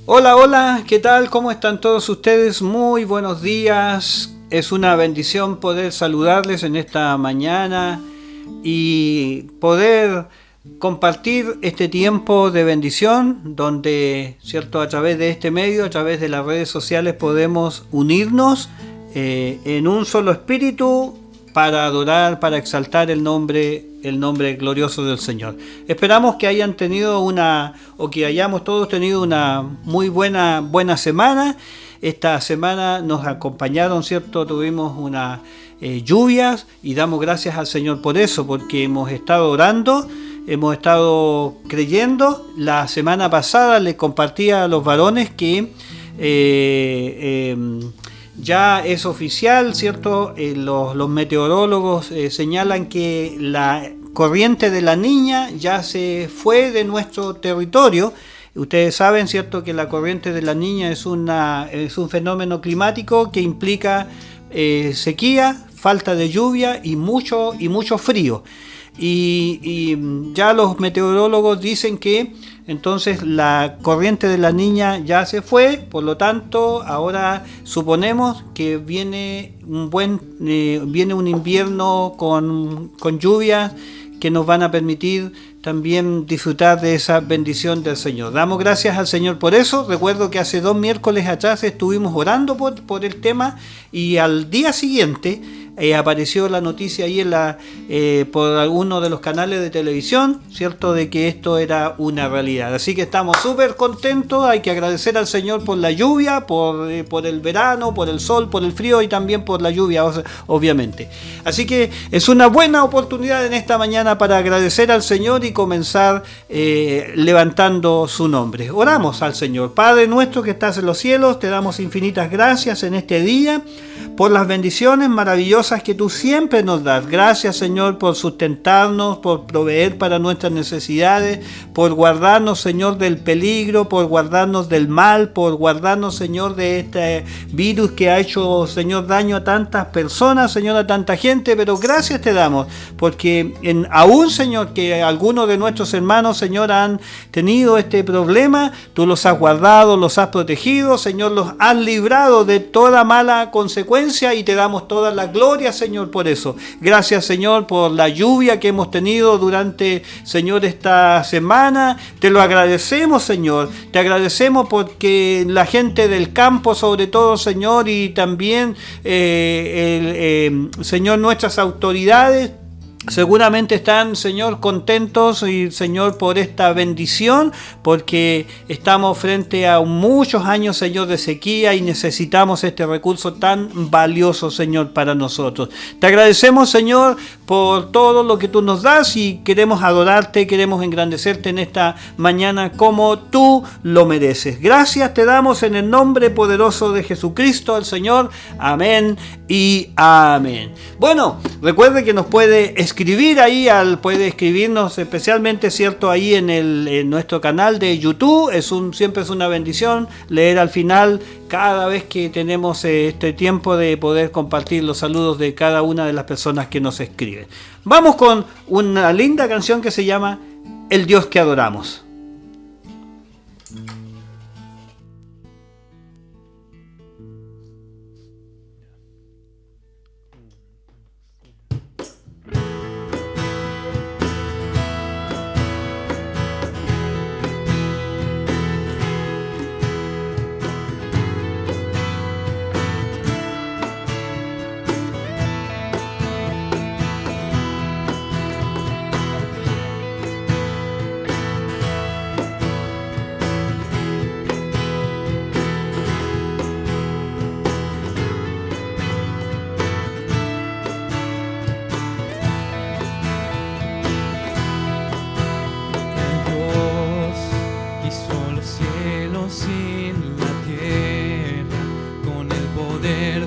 Hola, hola, ¿qué tal? ¿Cómo están todos ustedes? Muy buenos días. Es una bendición poder saludarles en esta mañana y poder compartir este tiempo de bendición donde, cierto, a través de este medio, a través de las redes sociales podemos unirnos en un solo espíritu para adorar, para exaltar el nombre glorioso del Señor. Esperamos que hayan tenido que hayamos todos tenido una muy buena semana. Esta semana nos acompañaron, ¿cierto? Tuvimos unas lluvias y damos gracias al Señor por eso, porque hemos estado orando, hemos estado creyendo. La semana pasada les compartía a los varones que ya es oficial, ¿cierto? Los meteorólogos señalan que la corriente de la Niña ya se fue de nuestro territorio. Ustedes saben, ¿cierto?, que la corriente de la Niña es un fenómeno climático que implica sequía, falta de lluvia y mucho frío. Y ya los meteorólogos dicen que entonces la corriente de la Niña ya se fue, por lo tanto ahora suponemos que viene un invierno con lluvias que nos van a permitir también disfrutar de esa bendición del Señor. Damos gracias al Señor por eso. Recuerdo que hace 2 miércoles atrás estuvimos orando por el tema y al día siguiente apareció la noticia ahí por alguno de los canales de televisión, ¿cierto?, de que esto era una realidad. Así que estamos súper contentos. Hay que agradecer al Señor por la lluvia, por el verano, por el sol, por el frío y también por la lluvia, obviamente. Así que es una buena oportunidad en esta mañana para agradecer al Señor y comenzar levantando su nombre. Oramos al Señor. Padre nuestro que estás en los cielos, te damos infinitas gracias en este día por las bendiciones maravillosas que tú siempre nos das. Gracias, Señor, por sustentarnos, por proveer para nuestras necesidades, por guardarnos, Señor, del peligro, por guardarnos del mal, por guardarnos, Señor, de este virus que ha hecho, Señor, daño a tantas personas, Señor, a tanta gente. Pero gracias te damos, porque aún, Señor, que algunos de nuestros hermanos, Señor, han tenido este problema, tú los has guardado, los has protegido, Señor, los has librado de toda mala consecuencia y te damos toda la gloria, Señor, por eso. Gracias, Señor, por la lluvia que hemos tenido durante, Señor, esta semana. Te lo agradecemos, Señor. Te agradecemos porque la gente del campo, sobre todo, Señor, y también, Señor, nuestras autoridades, seguramente están, Señor, contentos y, Señor, por esta bendición, porque estamos frente a muchos años, Señor, de sequía y necesitamos este recurso tan valioso, Señor, para nosotros. Te agradecemos, Señor, por todo lo que tú nos das y queremos adorarte, queremos engrandecerte en esta mañana como tú lo mereces. Gracias te damos en el nombre poderoso de Jesucristo, el Señor. Amén y amén. Bueno, recuerde que nos puede escribir ahí, puede escribirnos especialmente, ¿cierto?, ahí en nuestro canal de YouTube. Siempre es una bendición leer al final, cada vez que tenemos este tiempo, de poder compartir los saludos de cada una de las personas que nos escriben. Vamos con una linda canción que se llama El Dios que adoramos.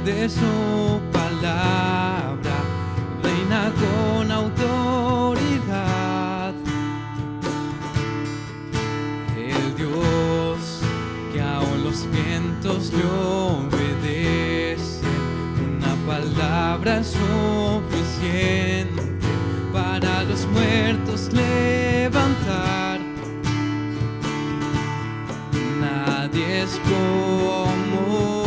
De su palabra reina con autoridad. El Dios que aún los vientos le obedecen, una palabra es suficiente para los muertos levantar. Nadie es como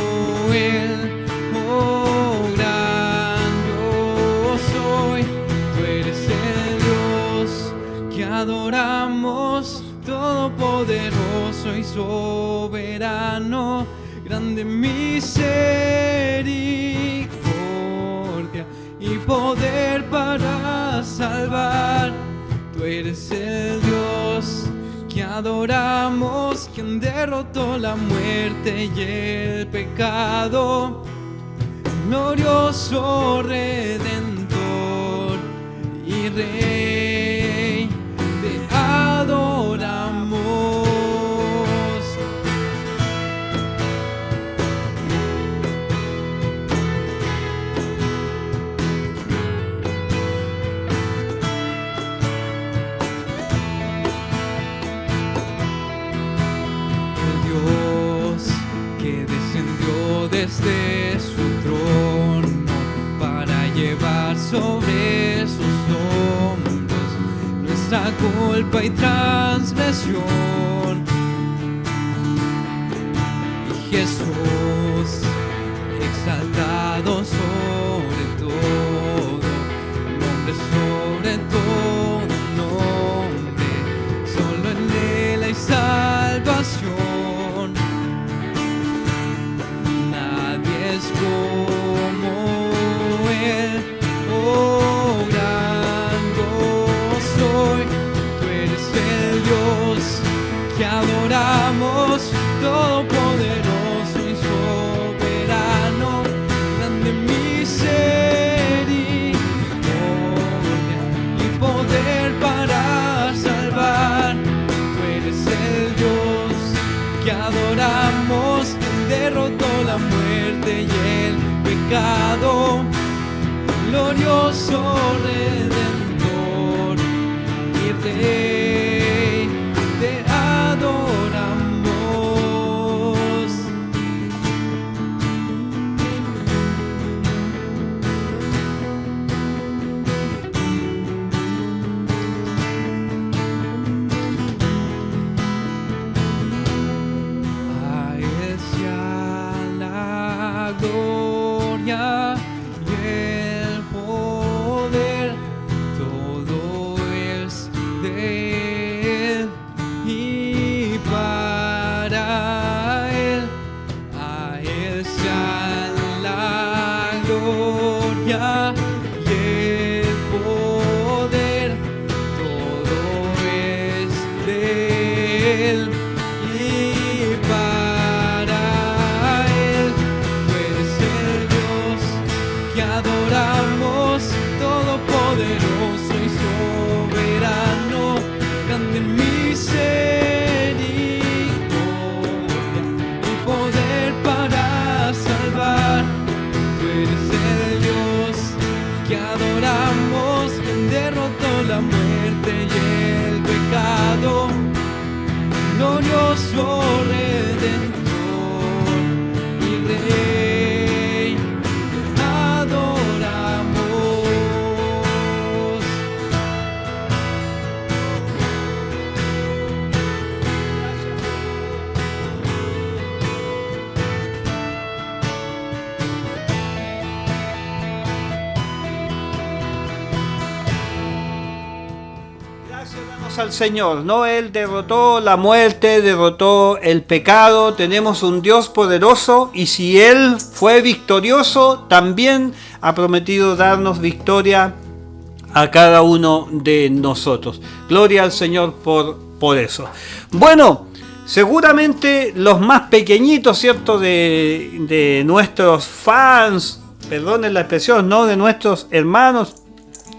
Él. Oh, gran yo soy, tú eres el Dios que adoramos, todopoderoso y soberano, grande misericordia y poder para salvar. Tú eres el Dios que adoramos, quien derrotó la muerte y el pecado, glorioso Redentor y Rey, te adoramos. Desde su trono para llevar sobre sus hombros nuestra culpa y transgresión. Y Jesús, exaltado sobre todo nombre, solo en Él hay salvación. Como Él, oh gran yo soy, tú eres el Dios que adoramos, todopoderoso y soberano, grande misericordia y poder para salvar. Tú eres el Dios que adoramos, quien derrotó la muerte y el pecado, glorioso Redentor y Rey, te adoramos. A Él sea la gloria y el poder, todo es de Él y para Él. A Él sea la gloria y el poder, todo es de Él y para Él. Tú eres el Dios que adoramos, todopoderoso y soberano, grande misericordia y poder para salvar. Tú eres el Dios que adoramos, quien derrotó la muerte y el pecado, glorioso Redentor y Rey, te adoramos. Gracias damos al Señor, ¿no? Él derrotó la muerte, derrotó el pecado, tenemos un Dios poderoso y si Él fue victorioso, también ha prometido darnos victoria a cada uno de nosotros. Gloria al Señor por eso. Bueno, seguramente los más pequeñitos, ¿cierto? De nuestros fans, perdonen la expresión, ¿no? De nuestros hermanos,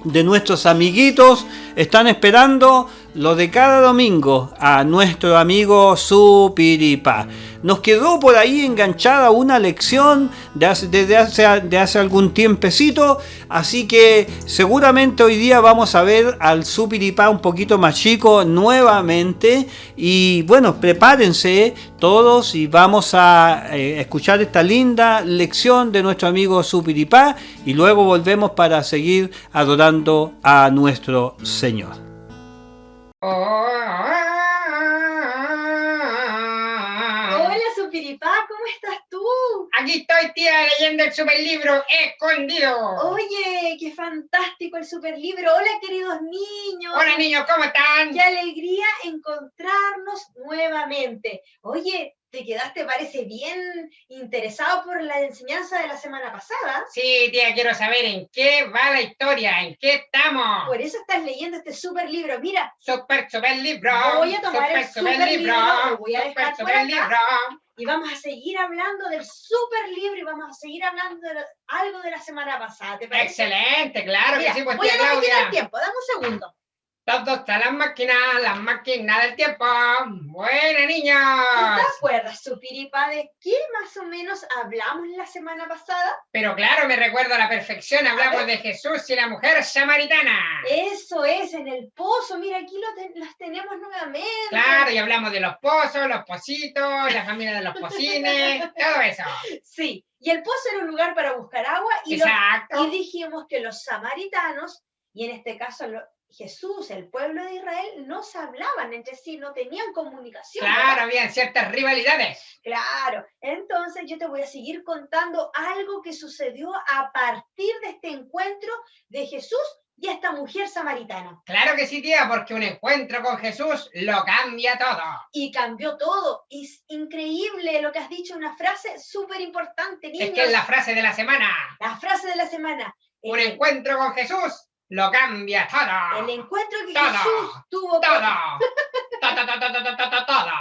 de nuestros amiguitos, están esperando lo de cada domingo a nuestro amigo Supiripá. Nos quedó por ahí enganchada una lección de hace algún tiempecito, así que seguramente hoy día vamos a ver al Supiripá un poquito más chico nuevamente. Y bueno, prepárense todos y vamos a escuchar esta linda lección de nuestro amigo Supiripá y luego volvemos para seguir adorando a nuestro Señor. Hola, Aquí estoy, tía, leyendo el superlibro escondido. Oye, qué fantástico el superlibro. Hola, queridos niños. Hola, niños, ¿cómo están? Qué alegría encontrarnos nuevamente. Oye, te quedaste, parece, bien interesado por la enseñanza de la semana pasada. Sí, tía, quiero saber en qué va la historia, en qué estamos. Por eso estás leyendo este superlibro. Mira, Superlibro. voy a tomar el superlibro, lo voy a dejar por acá. Superlibro. Y vamos a seguir hablando del superlibro y vamos a seguir hablando de algo de la semana pasada. ¿Te parece? Excelente, claro Mira, que sí, pues voy tía a no me quita el Claudia. tiempo. Dame un segundo. ¿Dónde están las máquinas del tiempo? Buena, ¿Tú niños. te acuerdas, Supiripa, de qué más o menos hablamos la semana pasada? Pero claro, me recuerdo a la perfección, hablamos de Jesús y la mujer samaritana. Eso es, en el pozo. Mira, aquí las tenemos nuevamente. Claro, y hablamos de los pozos, los pocitos, la familia de los pocines, todo eso. Sí, y el pozo era un lugar para buscar agua y Exacto. dijimos que los samaritanos, y en este caso Jesús, el pueblo de Israel, no se hablaban entre sí, no tenían comunicación. Claro, ¿verdad? habían ciertas rivalidades. Claro, entonces yo te voy a seguir contando algo que sucedió a partir de este encuentro de Jesús y esta mujer samaritana. Claro que sí, tía, porque un encuentro con Jesús lo cambia todo. Y cambió todo. Es increíble lo que has dicho, una frase súper importante, niños. Es que es la frase de la semana. La frase de la semana. Un encuentro con Jesús lo cambia todo. El encuentro que Todo. Jesús tuvo Todo. con... Todo.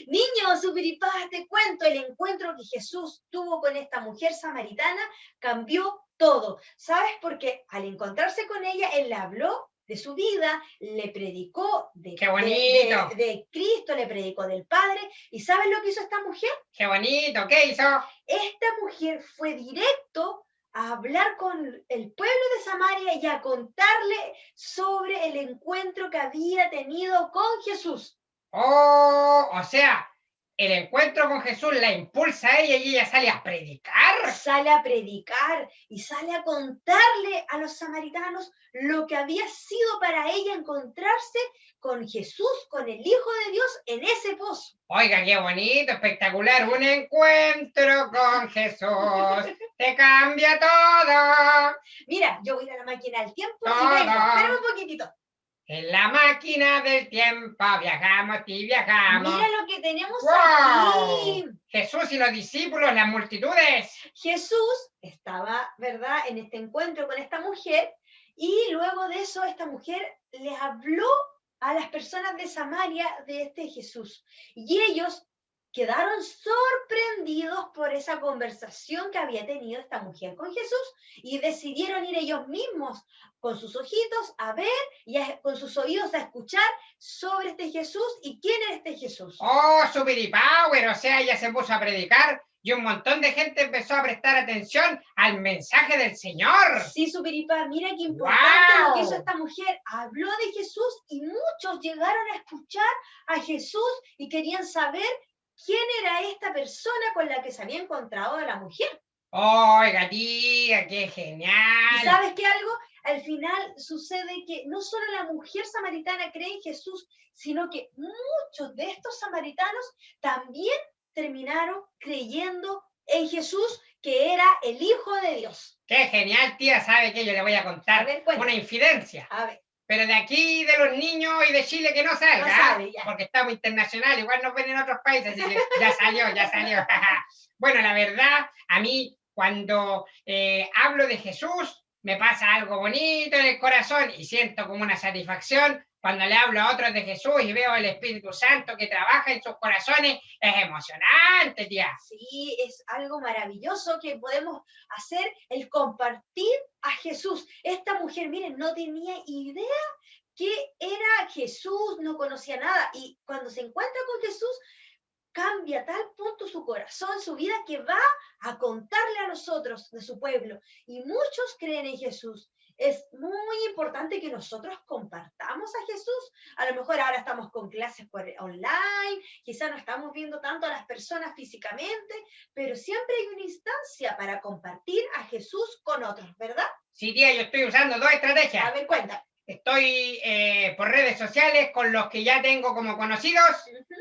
Niños, superipadas, te cuento, el encuentro que Jesús tuvo con esta mujer samaritana cambió todo. ¿Sabes? Porque al encontrarse con ella, él le habló de su vida, le predicó ¡Qué bonito! de Cristo, le predicó del Padre. ¿Y sabes lo que hizo esta mujer? ¡Qué bonito! ¿Qué hizo? Esta mujer fue directo a hablar con el pueblo de Samaria y a contarle sobre el encuentro que había tenido con Jesús. Oh, o sea, el encuentro con Jesús la impulsa a ella y ella sale a predicar. Sale a predicar y sale a contarle a los samaritanos lo que había sido para ella encontrarse con Jesús, con el Hijo de Dios en ese pozo. Oiga, qué bonito, espectacular, un encuentro con Jesús, te cambia todo. Mira, yo voy a la máquina del tiempo Todo. y vengo, espérame un poquitito. En la máquina del tiempo viajamos y viajamos. Mira lo que tenemos ¡Wow! aquí. Jesús y los discípulos, las multitudes. Jesús estaba, ¿verdad?, en este encuentro con esta mujer y luego de eso esta mujer les habló a las personas de Samaria de este Jesús. Y ellos quedaron sorprendidos por esa conversación que había tenido esta mujer con Jesús y decidieron ir ellos mismos con sus ojitos a ver y con sus oídos a escuchar sobre este Jesús y quién era este Jesús. Oh, Power, o sea, ella se puso a predicar y un montón de gente empezó a prestar atención al mensaje del Señor. Sí, Superipa, mira qué importante ¡Wow! lo que hizo esta mujer. Habló de Jesús y muchos llegaron a escuchar a Jesús y querían saber quién era esta persona con la que se había encontrado la mujer. Oiga, tía, qué genial. ¿Y sabes qué algo? Al final sucede que no solo la mujer samaritana cree en Jesús, sino que muchos de estos samaritanos también terminaron creyendo en Jesús, que era el Hijo de Dios. Qué genial, tía. ¿Sabe qué? Yo le voy a contar A ver, cuéntame. una infidencia. A ver, Pero de aquí, de los niños y de Chile, que no salga. No sabe, ya. Porque estamos internacional, igual nos ven en otros países, así que ya salió, ya salió. Bueno, la verdad, a mí cuando hablo de Jesús, me pasa algo bonito en el corazón y siento como una satisfacción. Cuando le hablo a otros de Jesús y veo el Espíritu Santo que trabaja en sus corazones, es emocionante, tía. sí, es algo maravilloso que podemos hacer, el compartir a Jesús. Esta mujer, miren, no tenía idea qué era Jesús, no conocía nada. Y cuando se encuentra con Jesús, cambia a tal punto su corazón, su vida, que va a contarle a los otros de su pueblo. Y muchos creen en Jesús. Es muy importante que nosotros compartamos a Jesús. A lo mejor ahora estamos con clases por online, quizás no estamos viendo tanto a las personas físicamente, pero siempre hay una instancia para compartir a Jesús con otros, ¿verdad? Sí, tía, yo estoy usando dos estrategias. A ver, cuenta. Estoy por redes sociales con los que ya tengo como conocidos.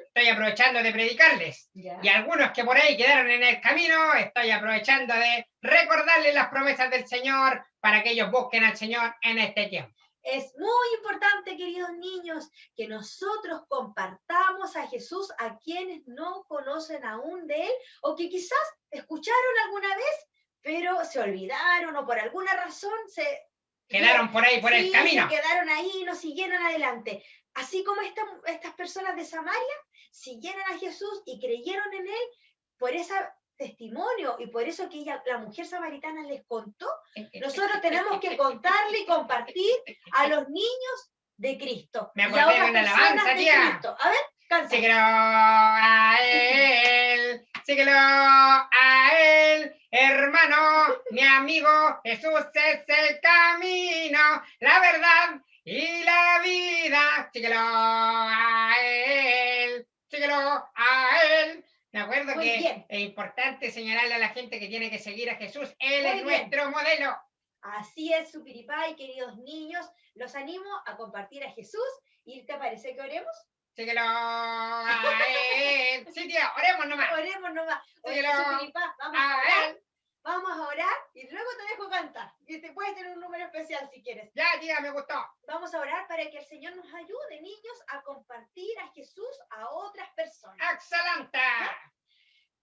Estoy estoy aprovechando de predicarles. Ya. Y algunos que por ahí quedaron en el camino, estoy aprovechando de recordarles las promesas del Señor para que ellos busquen al Señor en este tiempo. Es muy importante, queridos niños, que nosotros compartamos a Jesús a quienes no conocen aún de Él o que quizás escucharon alguna vez, pero se olvidaron o por alguna razón se Quedaron por ahí, por el camino. se quedaron ahí y no siguieron adelante. Así como estas personas de Samaria siguieron a Jesús y creyeron en Él por ese testimonio y por eso que la mujer samaritana les contó, nosotros tenemos que contarle y compartir a los niños de Cristo. Me y a acordé de otras una personas alabanza, de tía. Cristo. A ver, canta. Síguelo a Él, síguelo a Él, hermano, mi amigo, Jesús es el camino, la verdad y la vida. Síguelo a Él, síguelo a Él. Me acuerdo Muy que bien. es importante señalarle a la gente que tiene que seguir a Jesús. Él Muy es bien. nuestro modelo. Así es, Supiripay, queridos niños, los animo a compartir a Jesús. ¿Y te parece que oremos? Síguelo a Él. Sí, tía, oremos nomás. Oremos nomás. Oye, Síguelo Supiripá, vamos a a orar. Él. Vamos a orar y luego te dejo cantar. Y te puedes tener un número especial si quieres. Ya, tía, me gustó. Vamos a orar para que el Señor nos ayude, niños, a compartir a Jesús a otras personas. ¡Excelente!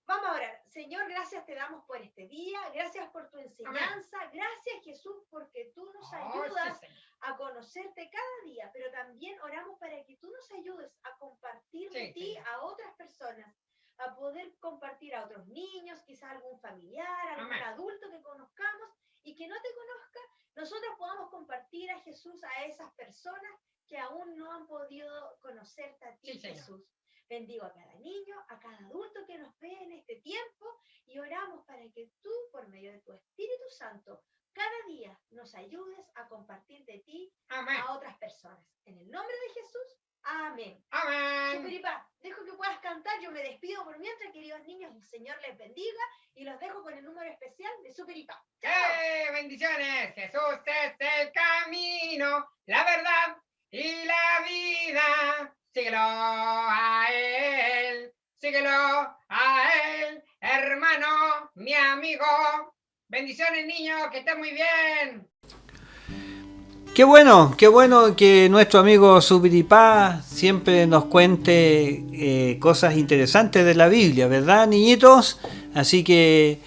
Vamos a orar. Señor, gracias te damos por este día. Gracias por tu enseñanza. Gracias, Jesús, porque tú nos ayudas sí, Señor. a conocerte cada día. Pero también oramos para que tú nos ayudes a compartir de Sí, ti Señor. a otras personas. A poder compartir a otros niños, quizás algún familiar, algún Amén. adulto que conozcamos y que no te conozca, nosotros podamos compartir a Jesús a esas personas que aún no han podido conocerte a ti, Sí, Señor. Jesús. Bendigo a cada niño, a cada adulto que nos ve en este tiempo y oramos para que tú, por medio de tu Espíritu Santo, cada día nos ayudes a compartir de ti Amén. a otras personas. En el nombre de Jesús, amén. Amén. Superipa, dejo que puedas cantar, yo me despido por mientras, queridos niños, el Señor les bendiga y los dejo con el número especial de Superipa. ¡Chao! Bendiciones. Jesús es el camino, la verdad y la vida. Síguelo a Él, síguelo a Él, hermano, mi amigo. Bendiciones, niños, que estén muy bien. Qué bueno que nuestro amigo Supiripá siempre nos cuente cosas interesantes de la Biblia, ¿verdad, niñitos? Así que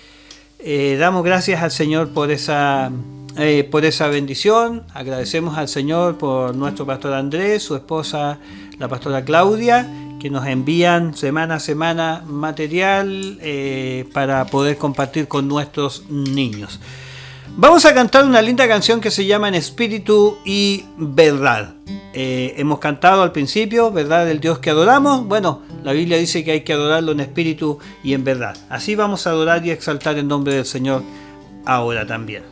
damos gracias al Señor por esa bendición. Agradecemos al Señor por nuestro pastor Andrés, su esposa, la pastora Claudia, que nos envían semana a semana material para poder compartir con nuestros niños. Vamos a cantar una linda canción que se llama En Espíritu y Verdad. Hemos cantado al principio, ¿verdad? Del Dios que adoramos. Bueno, la Biblia dice que hay que adorarlo en espíritu y en verdad. Así vamos a adorar y exaltar el nombre del Señor ahora también.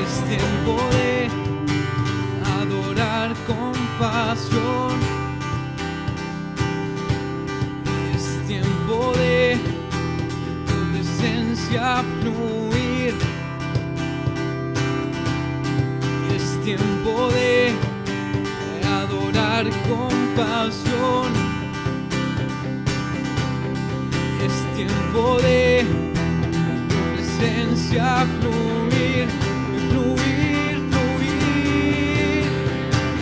Es tiempo de adorar con pasión. Es tiempo de tu presencia fluir. Es tiempo de adorar con pasión. Es tiempo de tu presencia fluir, fluir, fluir.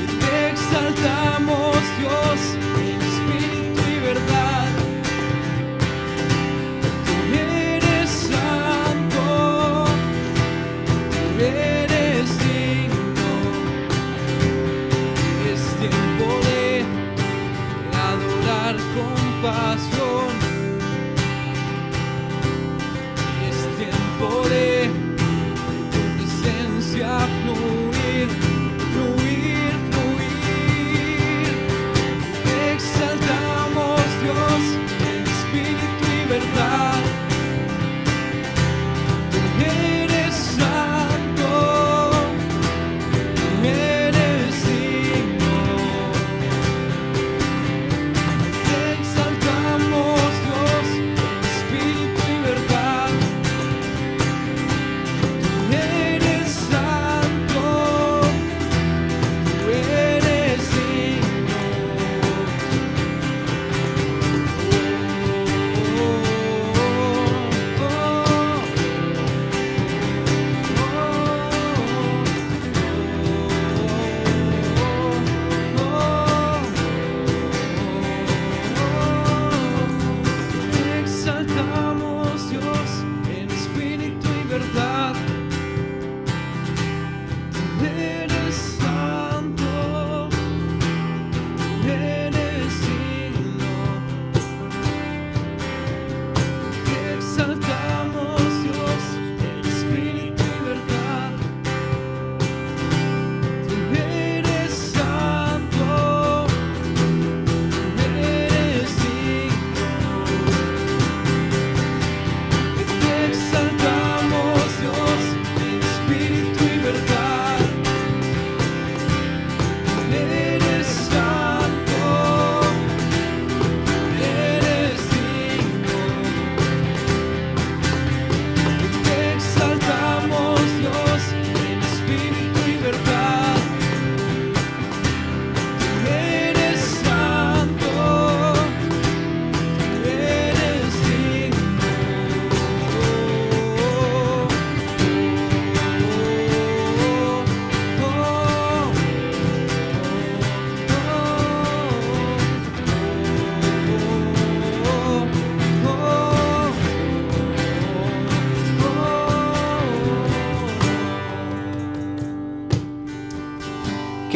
Y te exaltamos, Dios, en espíritu y verdad. Tú eres santo, tú eres digno. Es tiempo de adorar con pasión. Es tiempo de tu presencia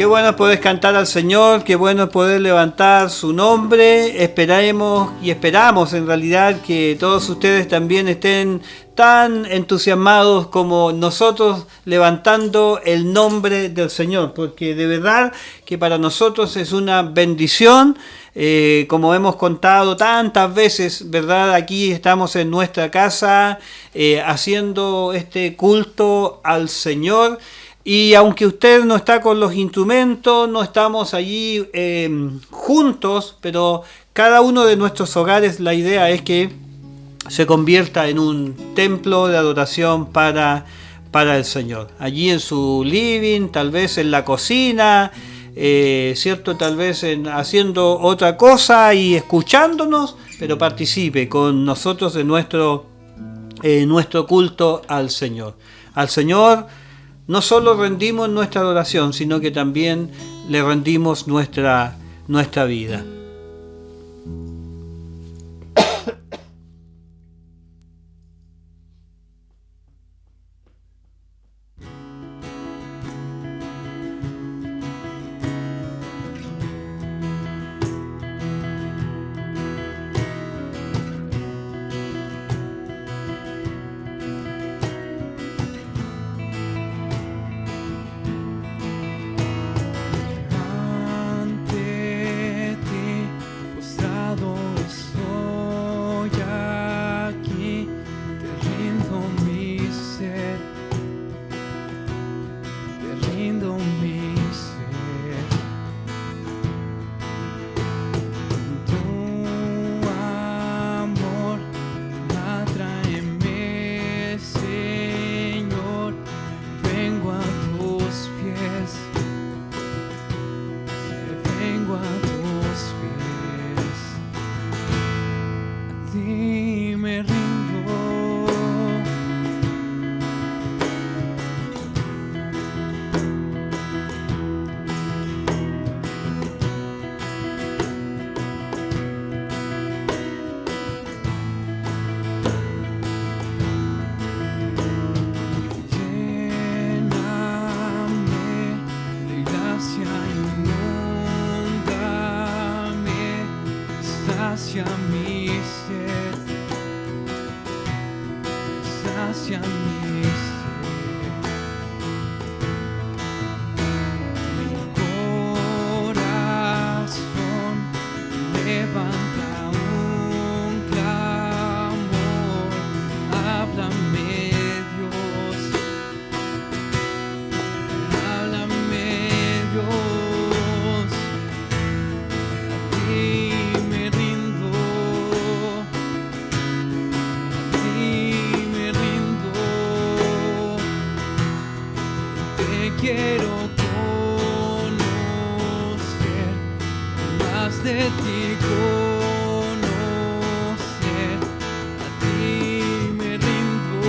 Qué bueno es poder cantar al Señor, qué bueno es poder levantar su nombre. Esperamos y esperamos en realidad que todos ustedes también estén tan entusiasmados como nosotros levantando el nombre del Señor, porque de verdad que para nosotros es una bendición. Como hemos contado tantas veces, ¿verdad? Aquí estamos en nuestra casa haciendo este culto al Señor. Y aunque usted no está con los instrumentos, no estamos allí juntos, pero cada uno de nuestros hogares, la idea es que se convierta en un templo de adoración para el Señor. Allí en su living, tal vez en la cocina, ¿cierto? Tal vez haciendo otra cosa y escuchándonos, pero participe con nosotros en nuestro culto al Señor. Al Señor no solo rendimos nuestra adoración, sino que también le rendimos nuestra vida. Sacia mi sed, sacia mi sed. Mi corazón levanta un clamor, háblame Dios, háblame Dios, a ti me rindo, a ti me rindo, te quiero conocer, más de ti conocer, a ti me rindo,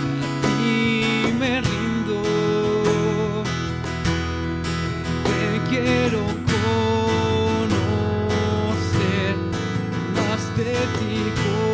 a ti me rindo, te quiero conocer, más de ti conocer.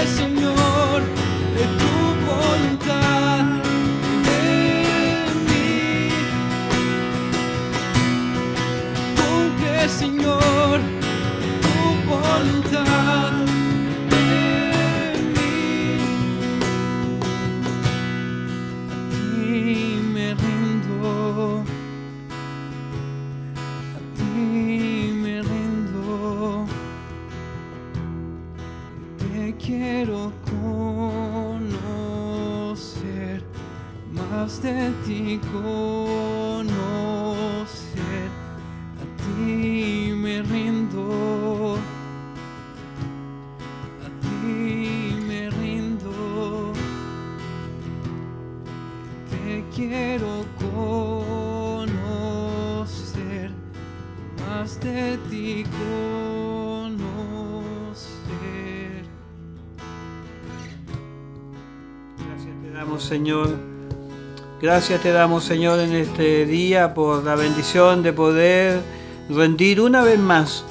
Señor, tu voluntad en mí. Cumple, Señor, tu voluntad en mí. A ti me rindo, a ti me rindo. Te quiero conocer, más de ti conocer. A ti me rindo, a ti me rindo. Te quiero conocer, más de ti conocer. Gracias te damos, Señor. Gracias te damos, Señor, en este día por la bendición de poder rendir una vez más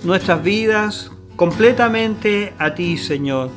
nuestras vidas completamente a ti, Señor.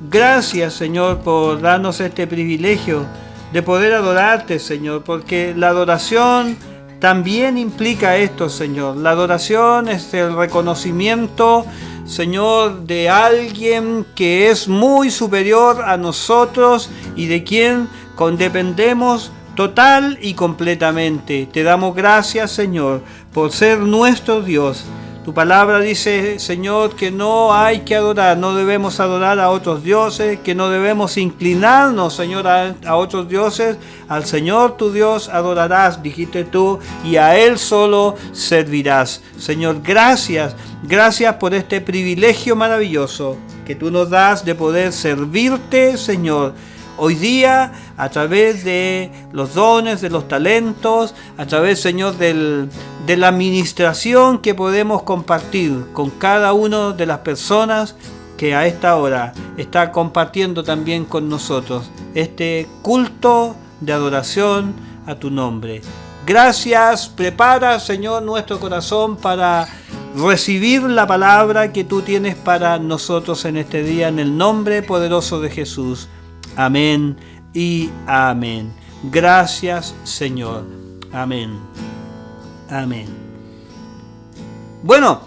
Gracias, Señor, por darnos este privilegio de poder adorarte, Señor, porque la adoración también implica esto, Señor. La adoración es el reconocimiento, Señor, de alguien que es muy superior a nosotros y de quien dependemos total y completamente. Te damos gracias, Señor, por ser nuestro Dios. Tu palabra dice, Señor, que no hay que adorar, no debemos adorar a otros dioses, que no debemos inclinarnos, Señor, a otros dioses. Al Señor tu Dios adorarás, dijiste tú, y a Él solo servirás. Señor, gracias, gracias por este privilegio maravilloso que tú nos das de poder servirte, Señor. Hoy día, a través de los dones, de los talentos, a través, Señor, de la administración que podemos compartir con cada una de las personas que a esta hora está compartiendo también con nosotros este culto de adoración a tu nombre. Gracias, prepara, Señor, nuestro corazón para recibir la palabra que tú tienes para nosotros en este día, en el nombre poderoso de Jesús. Amén y amén. Gracias, Señor. Amén. Amén. Bueno,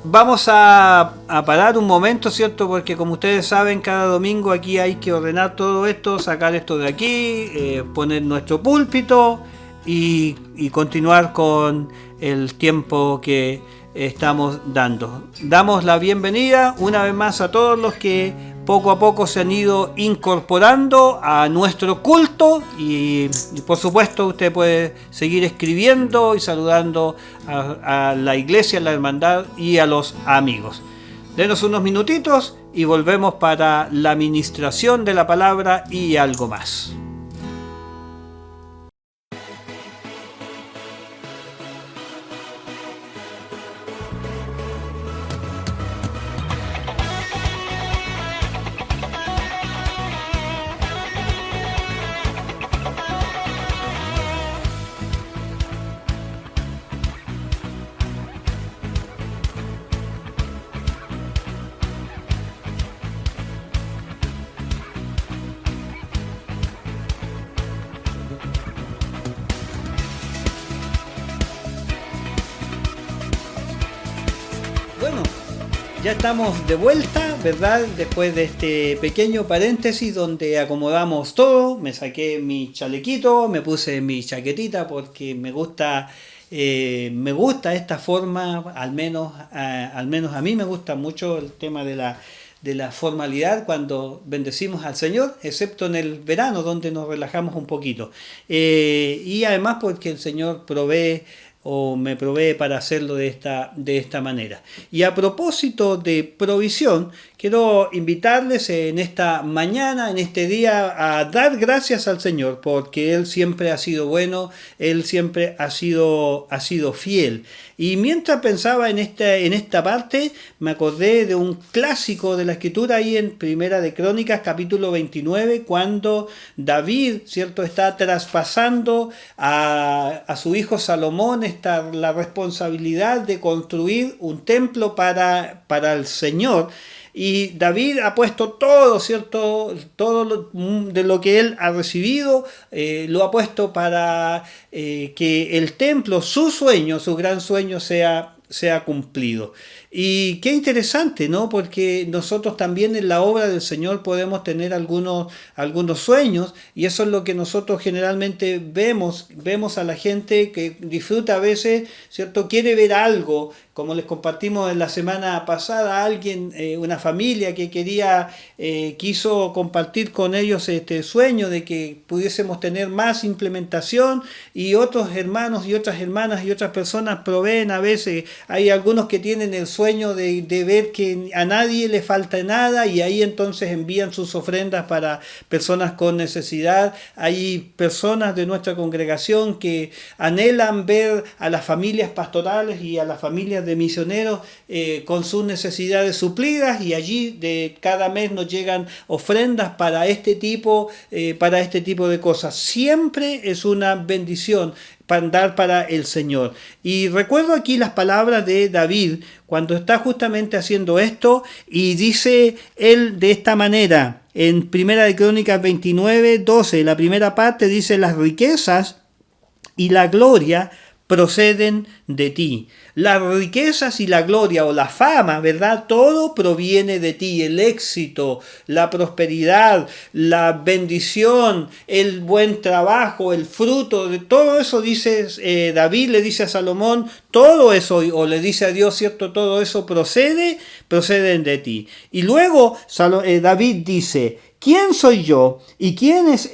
vamos a parar un momento, ¿cierto? Porque como ustedes saben, cada domingo aquí hay que ordenar todo esto, sacar esto de aquí, poner nuestro púlpito y continuar con el tiempo que estamos dando. Damos la bienvenida una vez más a todos los que poco a poco se han ido incorporando a nuestro culto y por supuesto usted puede seguir escribiendo y saludando a la iglesia, a la hermandad y a los amigos. Denos unos minutitos y volvemos para la administración de la palabra y algo más. Bueno, ya estamos de vuelta, ¿verdad? Después de este pequeño paréntesis donde acomodamos todo, me saqué mi chalequito, me puse mi chaquetita porque me gusta esta forma, al menos a mí me gusta mucho el tema de la formalidad cuando bendecimos al Señor, excepto en el verano donde nos relajamos un poquito. Y además porque el Señor provee o me provee para hacerlo de esta manera. Y a propósito de provisión, quiero invitarles en esta mañana, en este día, a dar gracias al Señor, porque Él siempre ha sido bueno, Él siempre ha sido fiel. Y mientras pensaba en esta parte, me acordé de un clásico de la Escritura ahí en Primera de Crónicas, capítulo 29, cuando David, ¿cierto?, está traspasando a su hijo Salomón la responsabilidad de construir un templo para el Señor. Y David ha puesto todo, ¿cierto? Todo de lo que él ha recibido, lo ha puesto para que el templo, su sueño, su gran sueño sea cumplido. Y qué interesante, ¿no? Porque nosotros también en la obra del Señor podemos tener algunos sueños, y eso es lo que nosotros generalmente vemos a la gente que disfruta a veces, ¿cierto? Quiere ver algo, como les compartimos en la semana pasada, alguien, una familia que quiso compartir con ellos este sueño de que pudiésemos tener más implementación, y otros hermanos y otras hermanas y otras personas proveen a veces. Hay algunos que tienen el sueño de ver que a nadie le falta nada, y ahí entonces envían sus ofrendas para personas con necesidad. Hay personas de nuestra congregación que anhelan ver a las familias pastorales y a las familias de misioneros con sus necesidades suplidas, y allí de cada mes nos llegan ofrendas para este tipo de cosas. Siempre es una bendición para dar para el Señor. Y recuerdo aquí las palabras de David cuando está justamente haciendo esto, y dice él de esta manera en Primera de Crónicas 29:12, la primera parte dice: las riquezas y la gloria proceden de ti. Las riquezas y la gloria, o la fama, ¿verdad? Todo proviene de ti. El éxito, la prosperidad, la bendición, el buen trabajo, el fruto, de todo eso, dice David, le dice a Salomón, todo eso, o le dice a Dios, ¿cierto? Todo eso proceden de ti. Y luego David dice: ¿quién soy yo y quién es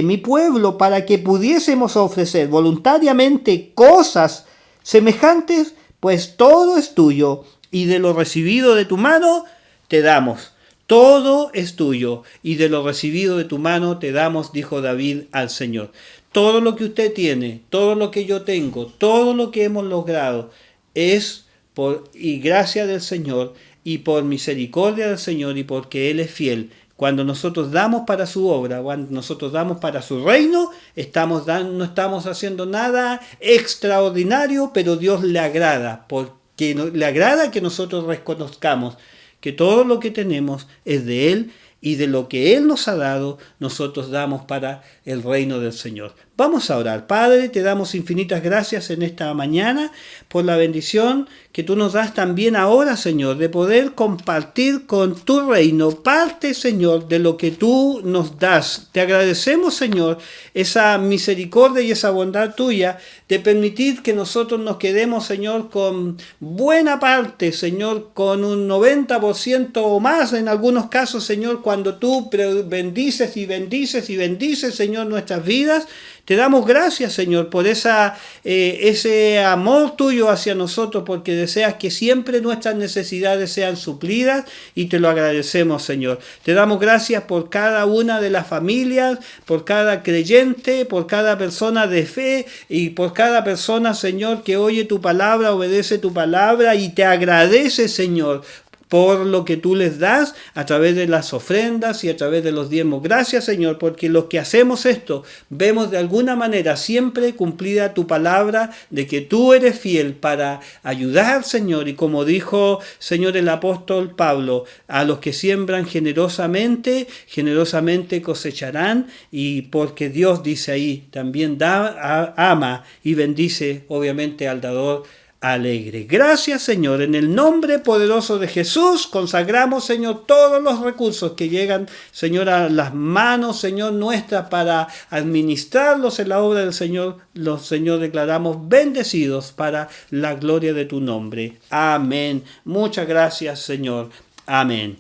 mi pueblo, para que pudiésemos ofrecer voluntariamente cosas semejantes? Pues todo es tuyo, y de lo recibido de tu mano te damos. Todo es tuyo, y de lo recibido de tu mano te damos, dijo David al Señor. Todo lo que usted tiene, todo lo que yo tengo, todo lo que hemos logrado es por gracia del Señor, y por misericordia del Señor, y porque Él es fiel. Cuando nosotros damos para su obra, cuando nosotros damos para su reino, no estamos haciendo nada extraordinario, pero Dios le agrada, porque le agrada que nosotros reconozcamos que todo lo que tenemos es de Él, y de lo que Él nos ha dado, nosotros damos para el reino del Señor. Vamos a orar. Padre, te damos infinitas gracias en esta mañana por la bendición que tú nos das también ahora, Señor, de poder compartir con tu reino parte, Señor, de lo que tú nos das. Te agradecemos, Señor, esa misericordia y esa bondad tuya de permitir que nosotros nos quedemos, Señor, con buena parte, Señor, con un 90% o más en algunos casos, Señor, cuando tú bendices y bendices y bendices, Señor, nuestras vidas. Te damos gracias, Señor, por ese amor tuyo hacia nosotros, porque deseas que siempre nuestras necesidades sean suplidas, y te lo agradecemos, Señor. Te damos gracias por cada una de las familias, por cada creyente, por cada persona de fe, y por cada persona, Señor, que oye tu palabra, obedece tu palabra y te agradece, Señor, por lo que tú les das a través de las ofrendas y a través de los diezmos. Gracias, Señor, porque los que hacemos esto vemos de alguna manera siempre cumplida tu palabra de que tú eres fiel para ayudar, Señor, y como dijo, Señor, el apóstol Pablo, a los que siembran generosamente, generosamente cosecharán, y porque Dios dice ahí, también ama y bendice, obviamente, al dador alegre. Gracias, Señor. En el nombre poderoso de Jesús consagramos, Señor, todos los recursos que llegan, Señor, a las manos, Señor, nuestras para administrarlos en la obra del Señor. Los, Señor, declaramos bendecidos para la gloria de tu nombre. Amén. Muchas gracias, Señor. Amén.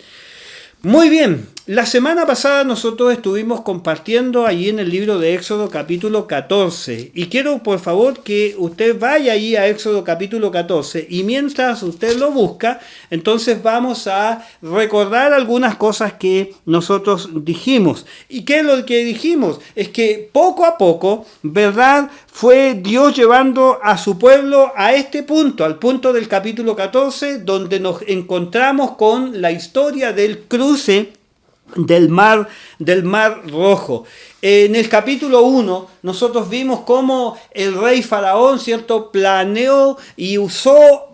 Muy bien, la semana pasada nosotros estuvimos compartiendo allí en el libro de Éxodo capítulo 14, y quiero por favor que usted vaya allí a Éxodo capítulo 14, y mientras usted lo busca, entonces vamos a recordar algunas cosas que nosotros dijimos. ¿Y qué es lo que dijimos? Es que poco a poco, ¿verdad?, fue Dios llevando a su pueblo a este punto, al punto del capítulo 14, donde nos encontramos con la historia del cruce del mar Rojo. En el capítulo 1 nosotros vimos cómo el rey Faraón, ¿cierto?, planeó y usó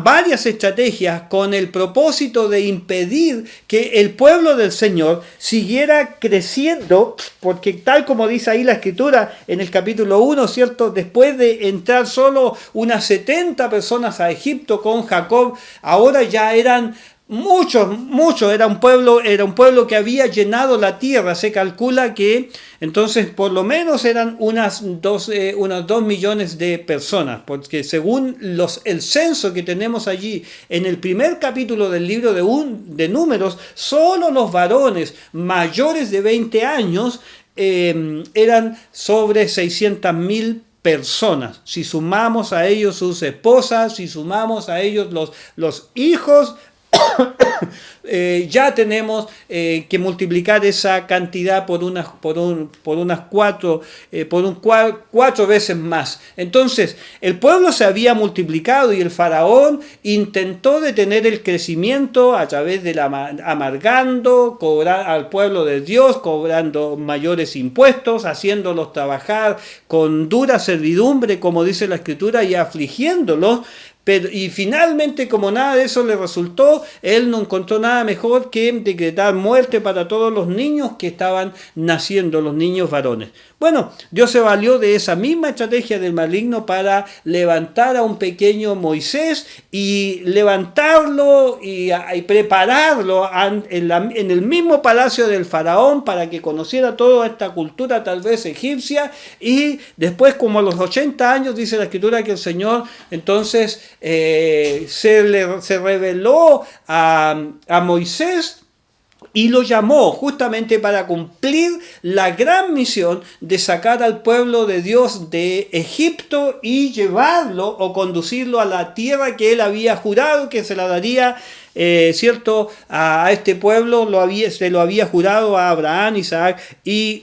varias estrategias con el propósito de impedir que el pueblo del Señor siguiera creciendo, porque tal como dice ahí la Escritura en el capítulo 1, ¿cierto?, después de entrar solo unas 70 personas a Egipto con Jacob, ahora ya eran muchos, era un pueblo que había llenado la tierra. Se calcula que entonces por lo menos eran unos 2 millones de personas, porque según el censo que tenemos allí en el primer capítulo del libro de Números, solo los varones mayores de 20 años eran sobre 600.000 personas. Si sumamos a ellos sus esposas, si sumamos a ellos los hijos, ya tenemos que multiplicar esa cantidad por cuatro veces más. Entonces, el pueblo se había multiplicado y el faraón intentó detener el crecimiento a través de amargando, cobrar al pueblo de Dios, cobrando mayores impuestos, haciéndolos trabajar con dura servidumbre, como dice la Escritura, y afligiéndolos. Y finalmente, como nada de eso le resultó, él no encontró nada mejor que decretar muerte para todos los niños que estaban naciendo, los niños varones. Bueno, Dios se valió de esa misma estrategia del maligno para levantar a un pequeño Moisés y levantarlo y prepararlo en el mismo palacio del faraón para que conociera toda esta cultura tal vez egipcia, y después, como a los 80 años, dice la Escritura que el Señor entonces se reveló a Moisés y lo llamó justamente para cumplir la gran misión de sacar al pueblo de Dios de Egipto y llevarlo o conducirlo a la tierra que él había jurado que se la daría, ¿cierto?, a este pueblo. Se lo había jurado a Abraham, Isaac y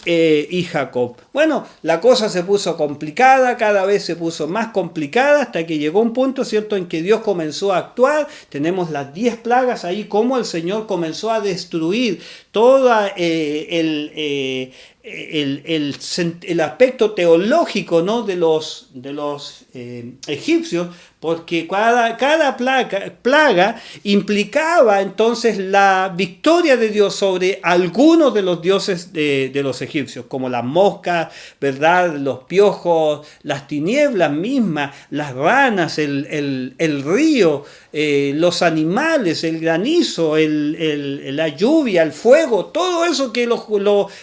Jacob. Bueno, la cosa se puso complicada, cada vez se puso más complicada, hasta que llegó un punto, ¿cierto?, en que Dios comenzó a actuar. Tenemos las 10 plagas ahí, cómo el Señor comenzó a destruir todo el aspecto teológico, ¿no?, de los egipcios, porque cada plaga implicaba entonces la victoria de Dios sobre algunos de los dioses de los egipcios, como las moscas, ¿verdad?, los piojos, las tinieblas mismas, las ranas, el río, los animales, el granizo, la lluvia, el fuego, todo eso que los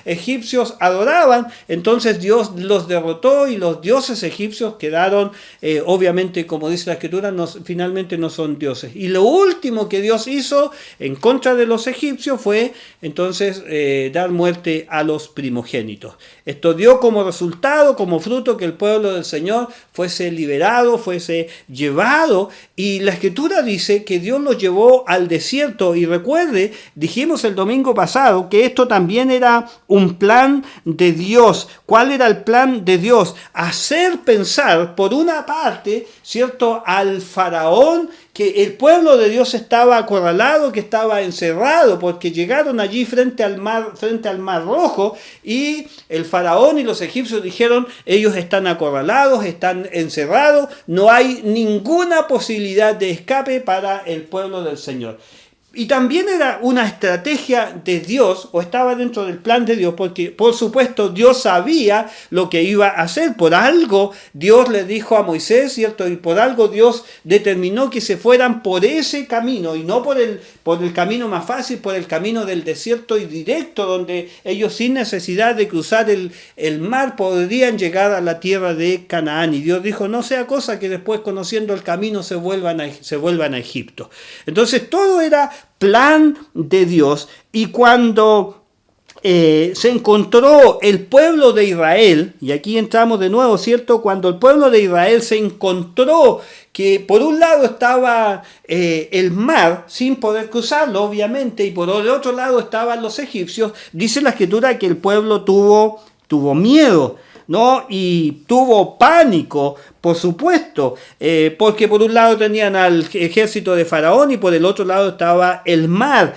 egipcios adoraban. Entonces Dios los derrotó y los dioses egipcios quedaron, obviamente, como dice la Escritura, finalmente no son dioses. Y lo último que Dios hizo en contra de los egipcios fue entonces dar muerte a los primogénitos. Esto dio como resultado, como fruto, que el pueblo del Señor fuese liberado, fuese llevado, y la Escritura dice que Dios los llevó al desierto. Y recuerde, dijimos el domingo pasado que esto también era un plan de Dios. ¿Cuál era el plan de Dios? Hacer pensar, por una parte, ¿cierto?, al faraón que el pueblo de Dios estaba acorralado, que estaba encerrado, porque llegaron allí frente al mar Rojo, y el faraón y los egipcios dijeron: ellos están acorralados, están encerrados, no hay ninguna posibilidad de escape para el pueblo del Señor. Y también era una estrategia de Dios, o estaba dentro del plan de Dios, porque por supuesto Dios sabía lo que iba a hacer. Por algo Dios le dijo a Moisés, ¿cierto? Y por algo Dios determinó que se fueran por ese camino, y no por el camino más fácil, por el camino del desierto y directo, donde ellos, sin necesidad de cruzar el mar, podrían llegar a la tierra de Canaán. Y Dios dijo: no sea cosa que después, conociendo el camino, se vuelvan a Egipto. Entonces todo era plan de Dios. Y cuando se encontró el pueblo de Israel, y aquí entramos de nuevo, ¿cierto? Cuando el pueblo de Israel se encontró que por un lado estaba el mar sin poder cruzarlo, obviamente, y por el otro lado estaban los egipcios, dice la Escritura que el pueblo tuvo miedo, ¿no? Y tuvo pánico, por supuesto, porque por un lado tenían al ejército de Faraón y por el otro lado estaba el mar.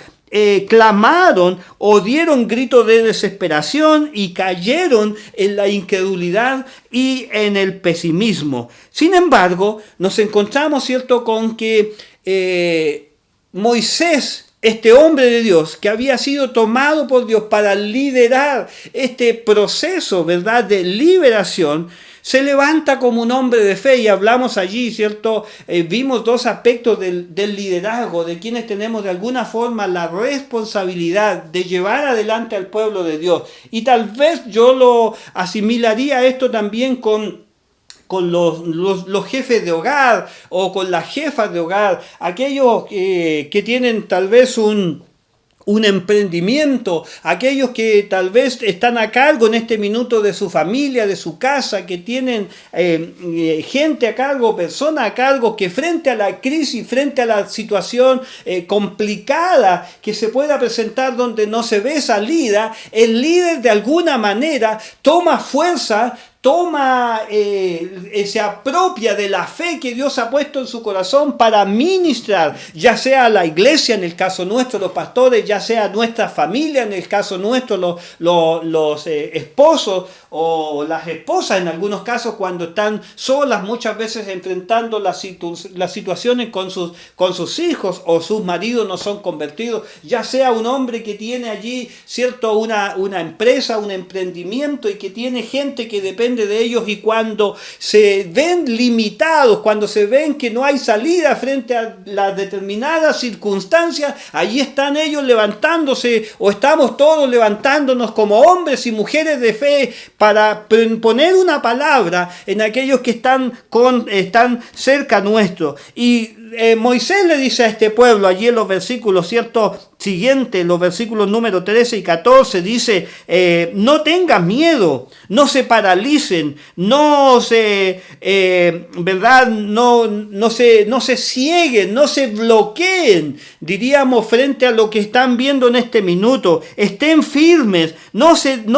clamaron o dieron gritos de desesperación y cayeron en la incredulidad y en el pesimismo. Sin embargo, nos encontramos, ¿cierto?, con que Moisés, este hombre de Dios que había sido tomado por Dios para liderar este proceso, ¿verdad?, de liberación, se levanta como un hombre de fe, y hablamos allí, ¿cierto? Vimos dos aspectos del liderazgo, de quienes tenemos de alguna forma la responsabilidad de llevar adelante al pueblo de Dios. Y tal vez yo lo asimilaría esto también con los jefes de hogar o con las jefas de hogar, aquellos que tienen tal vez un emprendimiento, aquellos que tal vez están a cargo en este minuto de su familia, de su casa, que tienen gente a cargo, personas a cargo, que frente a la crisis, frente a la situación complicada que se pueda presentar donde no se ve salida, el líder de alguna manera toma fuerza, se apropia de la fe que Dios ha puesto en su corazón para ministrar, ya sea a la iglesia, en el caso nuestro, los pastores, ya sea a nuestra familia, en el caso nuestro, los esposos o las esposas, en algunos casos, cuando están solas, muchas veces enfrentando las situaciones con sus hijos, o sus maridos no son convertidos, ya sea un hombre que tiene allí, ¿cierto?, una empresa, un emprendimiento, y que tiene gente que depende de ellos, y cuando se ven limitados, cuando se ven que no hay salida frente a las determinadas circunstancias, allí están ellos levantándose, o estamos todos levantándonos como hombres y mujeres de fe para poner una palabra en aquellos que están cerca nuestro. Y Moisés le dice a este pueblo, allí en los versículos, ¿cierto?, siguientes, los versículos número 13 y 14, dice, no tengan miedo, no se paralicen, no se cieguen, no se bloqueen, diríamos, frente a lo que están viendo en este minuto. Estén firmes, no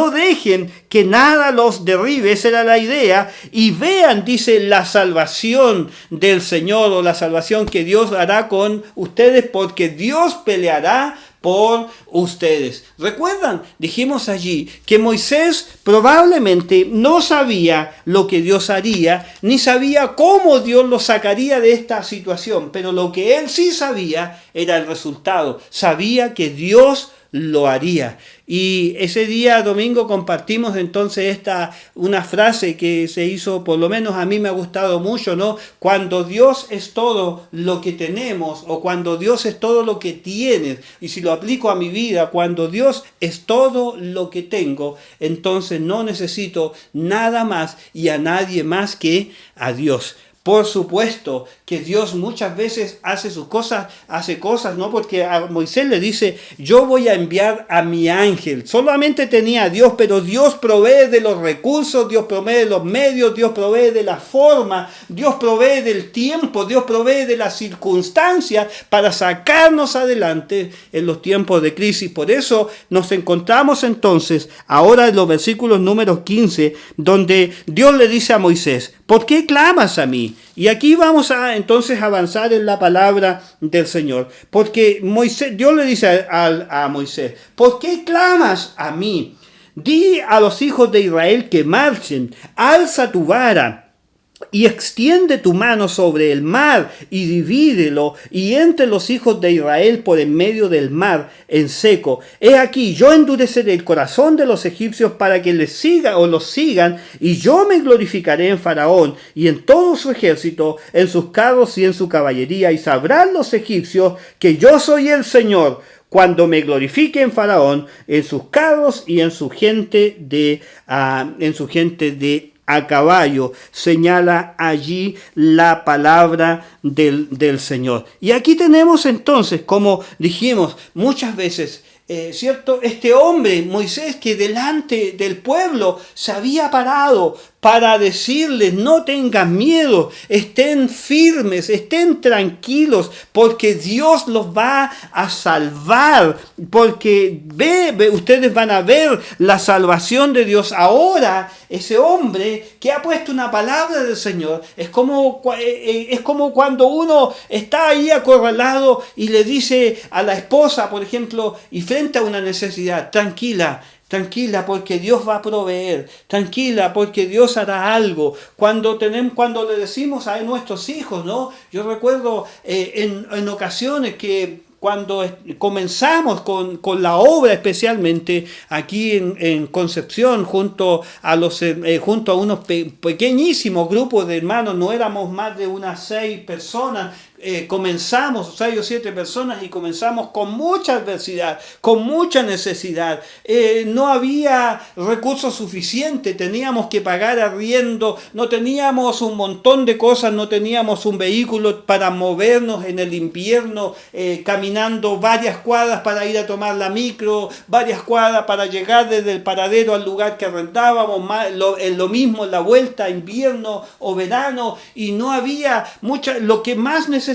dejen que nada los derribe, esa era la idea, y vean, dice, la salvación del Señor, o la salvación que Dios hará con ustedes, porque Dios peleará por ustedes. ¿Recuerdan? Dijimos allí que Moisés probablemente no sabía lo que Dios haría, ni sabía cómo Dios lo sacaría de esta situación, pero lo que él sí sabía era el resultado. Sabía que Dios lo haría. Y ese día domingo compartimos entonces una frase que se hizo, por lo menos a mí me ha gustado mucho, ¿no? Cuando Dios es todo lo que tenemos, o cuando Dios es todo lo que tienes, y si lo aplico a mi vida, cuando Dios es todo lo que tengo, entonces no necesito nada más y a nadie más que a Dios. Por supuesto que Dios muchas veces hace cosas, ¿no? Porque a Moisés le dice, yo voy a enviar a mi ángel. Solamente tenía a Dios, pero Dios provee de los recursos, Dios provee de los medios, Dios provee de la forma, Dios provee del tiempo, Dios provee de las circunstancias para sacarnos adelante en los tiempos de crisis. Por eso nos encontramos entonces ahora en los versículos números 15, donde Dios le dice a Moisés, ¿por qué clamas a mí? Y aquí vamos a entonces avanzar en la palabra del Señor. Porque Dios le dice a Moisés, ¿por qué clamas a mí? Di a los hijos de Israel que marchen, alza tu vara y extiende tu mano sobre el mar y divídelo, y entre los hijos de Israel por en medio del mar en seco. He aquí, yo endureceré el corazón de los egipcios para que los sigan, y yo me glorificaré en Faraón y en todo su ejército, en sus carros y en su caballería, y sabrán los egipcios que yo soy el Señor, cuando me glorifique en Faraón, en sus carros y en su gente de a caballo. Señala allí la palabra del Señor. Y aquí tenemos entonces, como dijimos muchas veces, ¿cierto? Este hombre, Moisés, que delante del pueblo se había parado para decirles: no tengan miedo, estén firmes, estén tranquilos, porque Dios los va a salvar, porque ustedes van a ver la salvación de Dios. Ahora, ese hombre que ha puesto una palabra del Señor, es como cuando uno está ahí acorralado y le dice a la esposa, por ejemplo, y frente a una necesidad: tranquila, porque Dios va a proveer. Tranquila, porque Dios hará algo. Cuando le decimos a nuestros hijos, ¿no? Yo recuerdo en ocasiones que cuando comenzamos con la obra, especialmente aquí en Concepción, junto a unos pequeñísimos grupos de hermanos, no éramos más de unas 6 personas. Comenzamos 6 o 7 personas y comenzamos con mucha adversidad, con mucha necesidad. No había recursos suficientes, teníamos que pagar arriendo, no teníamos un montón de cosas, no teníamos un vehículo para movernos en el invierno, caminando varias cuadras para ir a tomar la micro, varias cuadras para llegar desde el paradero al lugar que arrendábamos, lo mismo en la vuelta, invierno o verano, y no había lo que más necesitábamos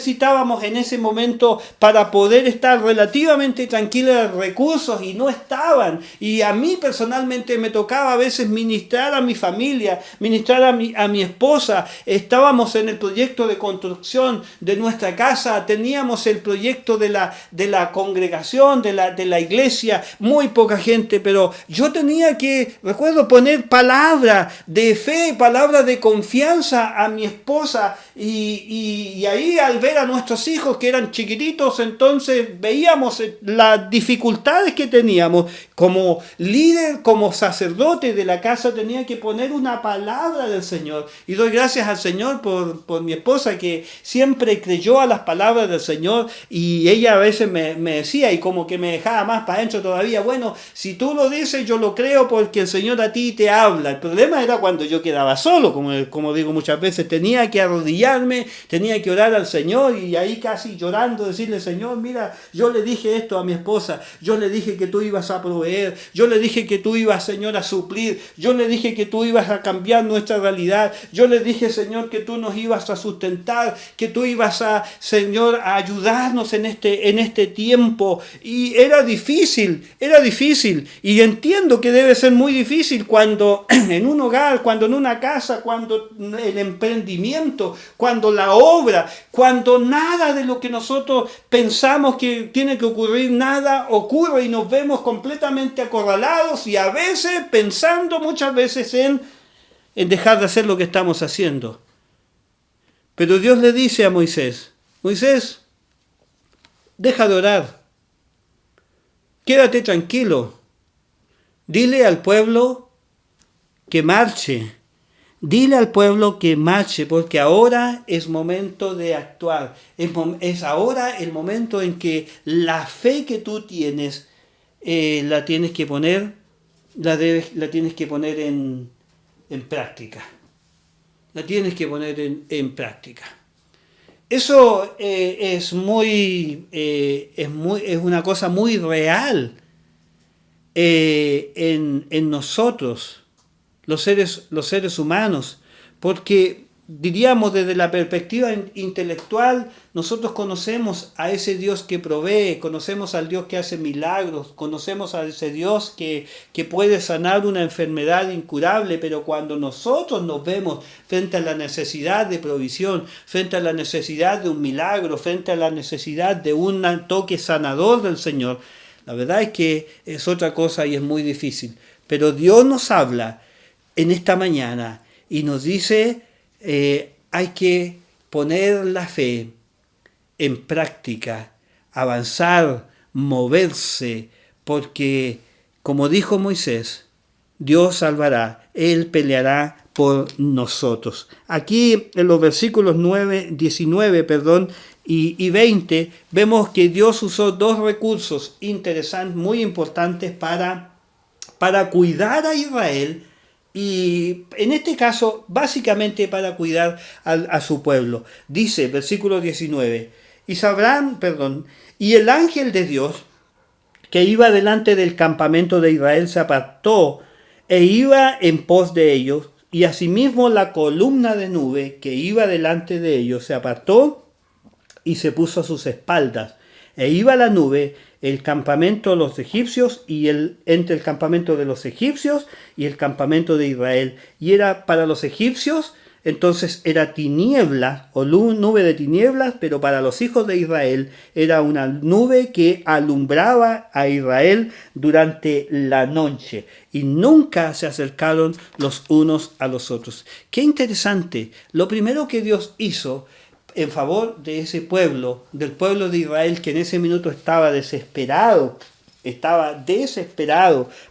en ese momento para poder estar relativamente tranquilos, recursos, y no estaban. Y a mí personalmente me tocaba a veces ministrar a mi familia, ministrar a mi esposa. Estábamos en el proyecto de construcción de nuestra casa, teníamos el proyecto de la congregación, de la iglesia, muy poca gente, pero yo tenía que, recuerdo, poner palabra de fe, palabra de confianza a mi esposa, y ahí, al ver a nuestros hijos que eran chiquititos, entonces veíamos las dificultades que teníamos. Como líder, como sacerdote de la casa, tenía que poner una palabra del Señor, y doy gracias al Señor por mi esposa, que siempre creyó a las palabras del Señor, y ella a veces me decía, y como que me dejaba más para adentro todavía: bueno, si tú lo dices, yo lo creo, porque el Señor a ti te habla. El problema era cuando yo quedaba solo, como digo muchas veces, tenía que arrodillarme, tenía que orar al Señor, y ahí casi llorando decirle: Señor, mira, yo le dije esto a mi esposa, yo le dije que tú ibas a proveer, yo le dije que tú ibas, Señor, a suplir, yo le dije que tú ibas a cambiar nuestra realidad, yo le dije, Señor, que tú nos ibas a sustentar, que tú ibas Señor, a ayudarnos en este tiempo. Y era difícil, y entiendo que debe ser muy difícil cuando en un hogar, cuando en una casa, cuando el emprendimiento, cuando la obra, cuando nada de lo que nosotros pensamos que tiene que ocurrir, nada ocurre, y nos vemos completamente acorralados, y a veces pensando muchas veces en dejar de hacer lo que estamos haciendo. Pero Dios le dice a Moisés: Moisés, deja de orar, quédate tranquilo, dile al pueblo que marche. Dile al pueblo que marche, porque ahora es momento de actuar. Es ahora el momento en que la fe que tú tienes la tienes que poner en práctica. La tienes que poner en práctica. Eso es una cosa muy real en nosotros, los seres humanos, porque diríamos desde la perspectiva intelectual, nosotros conocemos a ese Dios que provee, conocemos al Dios que hace milagros, conocemos a ese Dios que puede sanar una enfermedad incurable, pero cuando nosotros nos vemos frente a la necesidad de provisión, frente a la necesidad de un milagro, frente a la necesidad de un toque sanador del Señor, la verdad es que es otra cosa y es muy difícil. Pero Dios nos habla en esta mañana y nos dice: hay que poner la fe en práctica, avanzar, moverse, porque, como dijo Moisés, Dios salvará, Él peleará por nosotros. Aquí en los versículos 19 y 20 vemos que Dios usó 2 recursos interesantes, muy importantes para cuidar a Israel, y en este caso básicamente para cuidar a su pueblo. Dice, versículo 19, y el ángel de Dios que iba delante del campamento de Israel se apartó e iba en pos de ellos, y asimismo la columna de nube que iba delante de ellos se apartó y se puso a sus espaldas. E iba la nube, el campamento de los egipcios y entre el campamento de los egipcios y el campamento de Israel. Y era para los egipcios, entonces era tiniebla o nube de tinieblas, pero para los hijos de Israel era una nube que alumbraba a Israel durante la noche. Y nunca se acercaron los unos a los otros. Qué interesante. Lo primero que Dios hizo en favor de ese pueblo, del pueblo de Israel, que en ese minuto estaba desesperado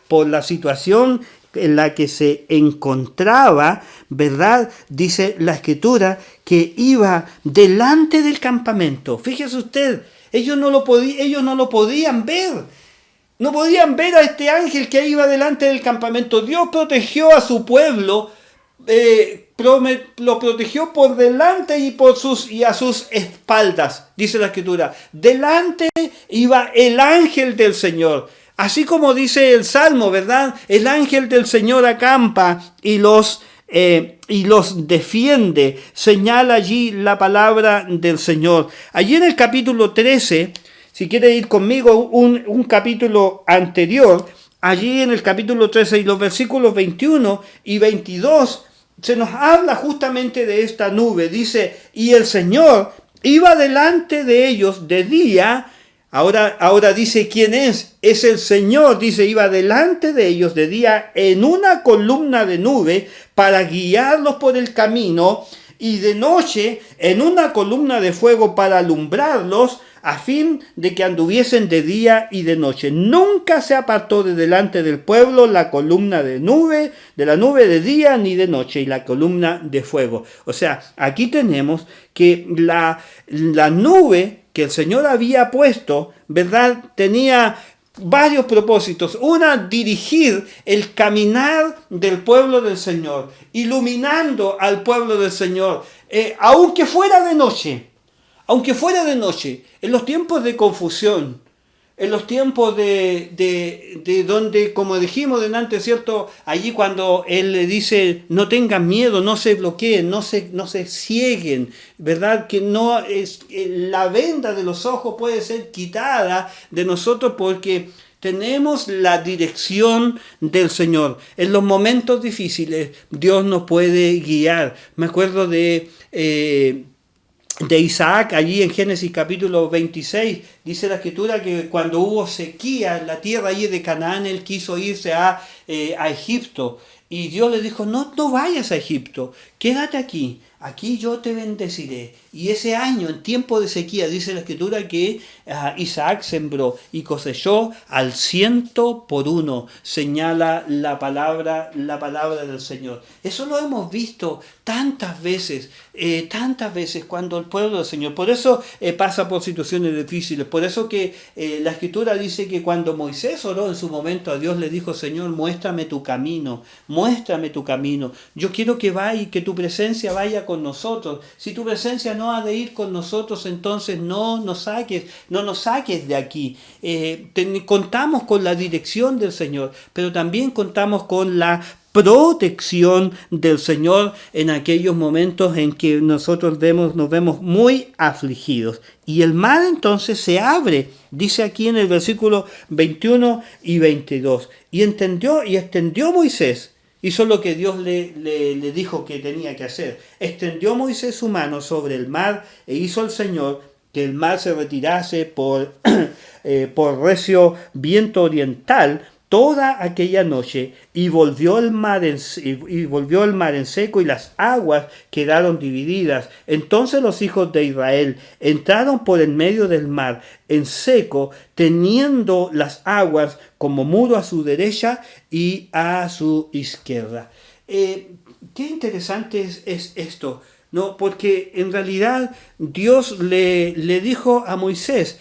por la situación en la que se encontraba, ¿verdad? Dice la Escritura que iba delante del campamento. Fíjese usted, ellos no lo podían ver. No podían ver a este ángel que iba delante del campamento. Dios protegió a su pueblo, lo protegió por delante y a sus espaldas, dice la Escritura. Delante iba el ángel del Señor. Así como dice el Salmo, ¿verdad? El ángel del Señor acampa y los defiende. Señala allí la palabra del Señor. Allí en el capítulo 13, si quiere ir conmigo un capítulo anterior, allí en el capítulo 13 y los versículos 21 y 22, se nos habla justamente de esta nube. Dice, y el Señor iba delante de ellos de día. Ahora dice quién es el Señor, dice, iba delante de ellos de día en una columna de nube para guiarlos por el camino, y de noche en una columna de fuego para alumbrarlos, a fin de que anduviesen de día y de noche. Nunca se apartó de delante del pueblo la columna de la nube de día ni de noche, y la columna de fuego. O sea, aquí tenemos que la nube que el Señor había puesto, ¿verdad?, tenía varios propósitos. Una, dirigir el caminar del pueblo del Señor, iluminando al pueblo del Señor, aunque fuera de noche, en los tiempos de confusión, en los tiempos de donde, como dijimos delante, ¿cierto? Allí cuando Él le dice, no tengan miedo, no se bloqueen, no se cieguen, ¿verdad? Que no es la venda de los ojos puede ser quitada de nosotros porque tenemos la dirección del Señor. En los momentos difíciles Dios nos puede guiar. Me acuerdo de Isaac, allí en Génesis capítulo 26, dice la Escritura que cuando hubo sequía en la tierra allí de Canaán, él quiso irse a Egipto. Y Dios le dijo, no vayas a Egipto, quédate aquí yo te bendeciré. Y ese año, en tiempo de sequía, dice la Escritura que Isaac sembró y cosechó al 100%, señala la palabra del Señor. Eso lo hemos visto tantas veces cuando el pueblo del Señor, por eso pasa por situaciones difíciles, por eso que la Escritura dice que cuando Moisés oró en su momento a Dios, le dijo, Señor, muéstrame tu camino, yo quiero que tu presencia vaya con nosotros. Si tu presencia no ha de ir con nosotros, entonces no nos saques de aquí. Contamos con la dirección del Señor, pero también contamos con la protección del Señor en aquellos momentos en que nosotros nos vemos muy afligidos. Y el mar entonces se abre, dice aquí en el versículo 21 y 22. Y extendió Moisés. Hizo lo que Dios le dijo que tenía que hacer. Extendió Moisés su mano sobre el mar e hizo el Señor que el mar se retirase por recio viento oriental toda aquella noche, y volvió el mar en seco y las aguas quedaron divididas. Entonces los hijos de Israel entraron por en medio del mar en seco, teniendo las aguas como muro a su derecha y a su izquierda. Qué interesante es esto, ¿no? Porque en realidad Dios le dijo a Moisés,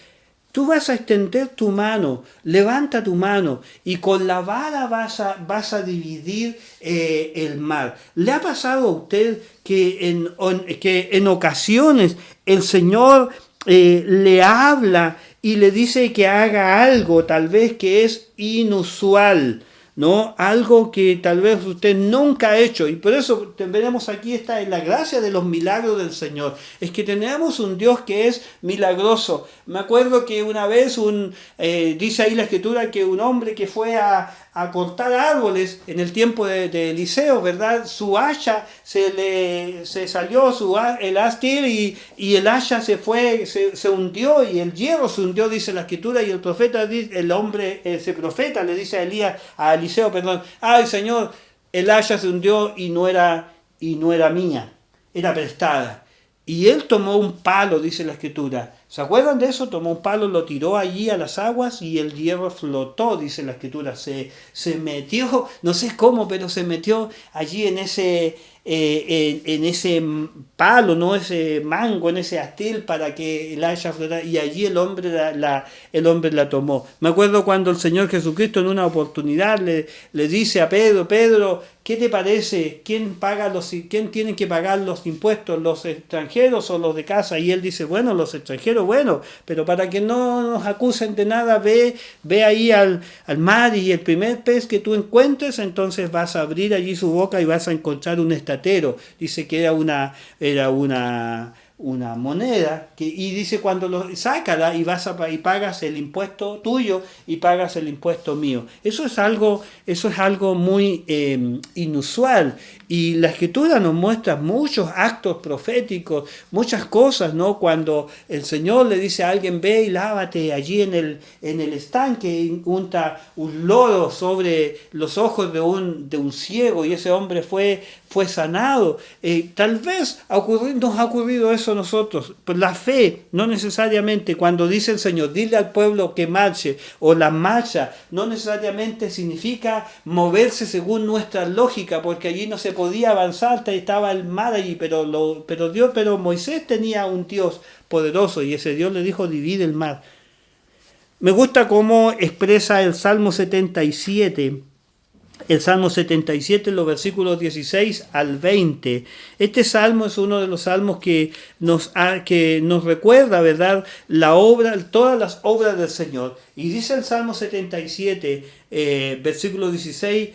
tú vas a extender tu mano, levanta tu mano y con la vara vas a dividir el mar. ¿Le ha pasado a usted que en ocasiones el Señor le habla y le dice que haga algo tal vez que es inusual, ¿no? Algo que tal vez usted nunca ha hecho. Y por eso veremos aquí está en la gracia de los milagros del Señor. Es que tenemos un Dios que es milagroso. Me acuerdo que una vez dice ahí la Escritura que un hombre que fue a cortar árboles en el tiempo de Eliseo, ¿verdad? Su hacha se salió, el astil, y el hacha se hundió, y el hierro se hundió, dice la Escritura, y el profeta le dice a Eliseo, ay Señor, el hacha se hundió y no era mía, era prestada. Y él tomó un palo, dice la Escritura. ¿Se acuerdan de eso? Tomó un palo, lo tiró allí a las aguas y el hierro flotó, dice la Escritura. Se metió, no sé cómo, pero se metió allí en ese palo, ¿no? Ese mango, en ese astil para que el hacha flotara, y allí el hombre la tomó. Me acuerdo cuando el Señor Jesucristo en una oportunidad le dice a Pedro, ¿qué te parece? ¿Quién tiene que pagar los impuestos, los extranjeros o los de casa? Y él dice, bueno, los extranjeros, bueno, pero para que no nos acusen de nada, ve ahí al mar, y el primer pez que tú encuentres, entonces vas a abrir allí su boca y vas a encontrar un estatero. Dice que era una moneda, y dice, cuando sácala y pagas el impuesto tuyo y pagas el impuesto mío. Eso es algo muy inusual, y la Escritura nos muestra muchos actos proféticos, muchas cosas, ¿no? Cuando el Señor le dice a alguien, ve y lávate allí en el estanque, unta un lodo sobre los ojos de un ciego, y ese hombre fue sanado. Tal vez nos ha ocurrido eso a nosotros. Pues la fe, no necesariamente, cuando dice el Señor, dile al pueblo que marche, o la marcha, no necesariamente significa moverse según nuestra lógica, porque allí no se podía avanzar, estaba el mar allí, pero Moisés tenía un Dios poderoso, y ese Dios le dijo, divide el mar. Me gusta cómo expresa el Salmo 77. El Salmo 77, los versículos 16 al 20. Este salmo es uno de los salmos que nos recuerda, ¿verdad?, todas las obras del Señor. Y dice el Salmo 77, versículo 16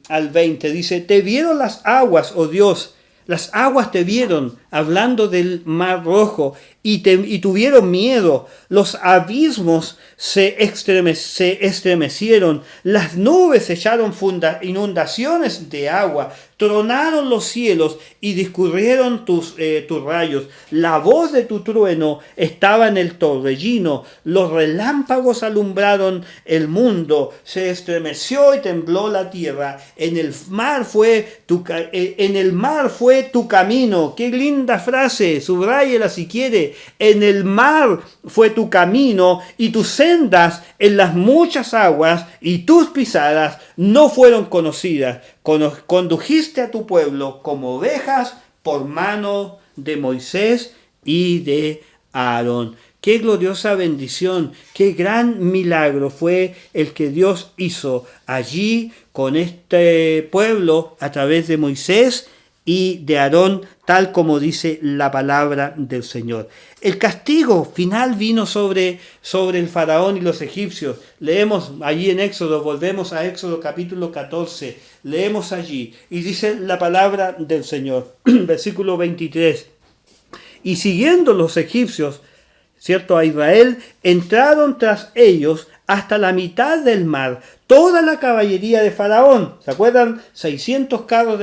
al 20, dice, te vieron las aguas, oh Dios, las aguas te vieron, hablando del mar rojo, y tuvieron miedo. Los abismos se estremecieron, las nubes echaron inundaciones de agua, tronaron los cielos y discurrieron tus rayos. La voz de tu trueno estaba en el torbellino, los relámpagos alumbraron el mundo, se estremeció y tembló la tierra. En el mar fue tu camino. Qué linda frase, subráyela si quiere. En el mar fue tu camino, y tus sendas en las muchas aguas, y tus pisadas no fueron conocidas. Condujiste a tu pueblo como ovejas por mano de Moisés y de Aarón. Qué gloriosa bendición, qué gran milagro fue el que Dios hizo allí con este pueblo a través de Moisés y de Aarón, tal como dice la palabra del Señor. El castigo final vino sobre el faraón y los egipcios. Leemos allí en Éxodo, volvemos a Éxodo capítulo 14, leemos allí, y dice la palabra del Señor, versículo 23. Y siguiendo los egipcios, ¿cierto?, a Israel, entraron tras ellos hasta la mitad del mar toda la caballería de Faraón. ¿Se acuerdan? 600 carros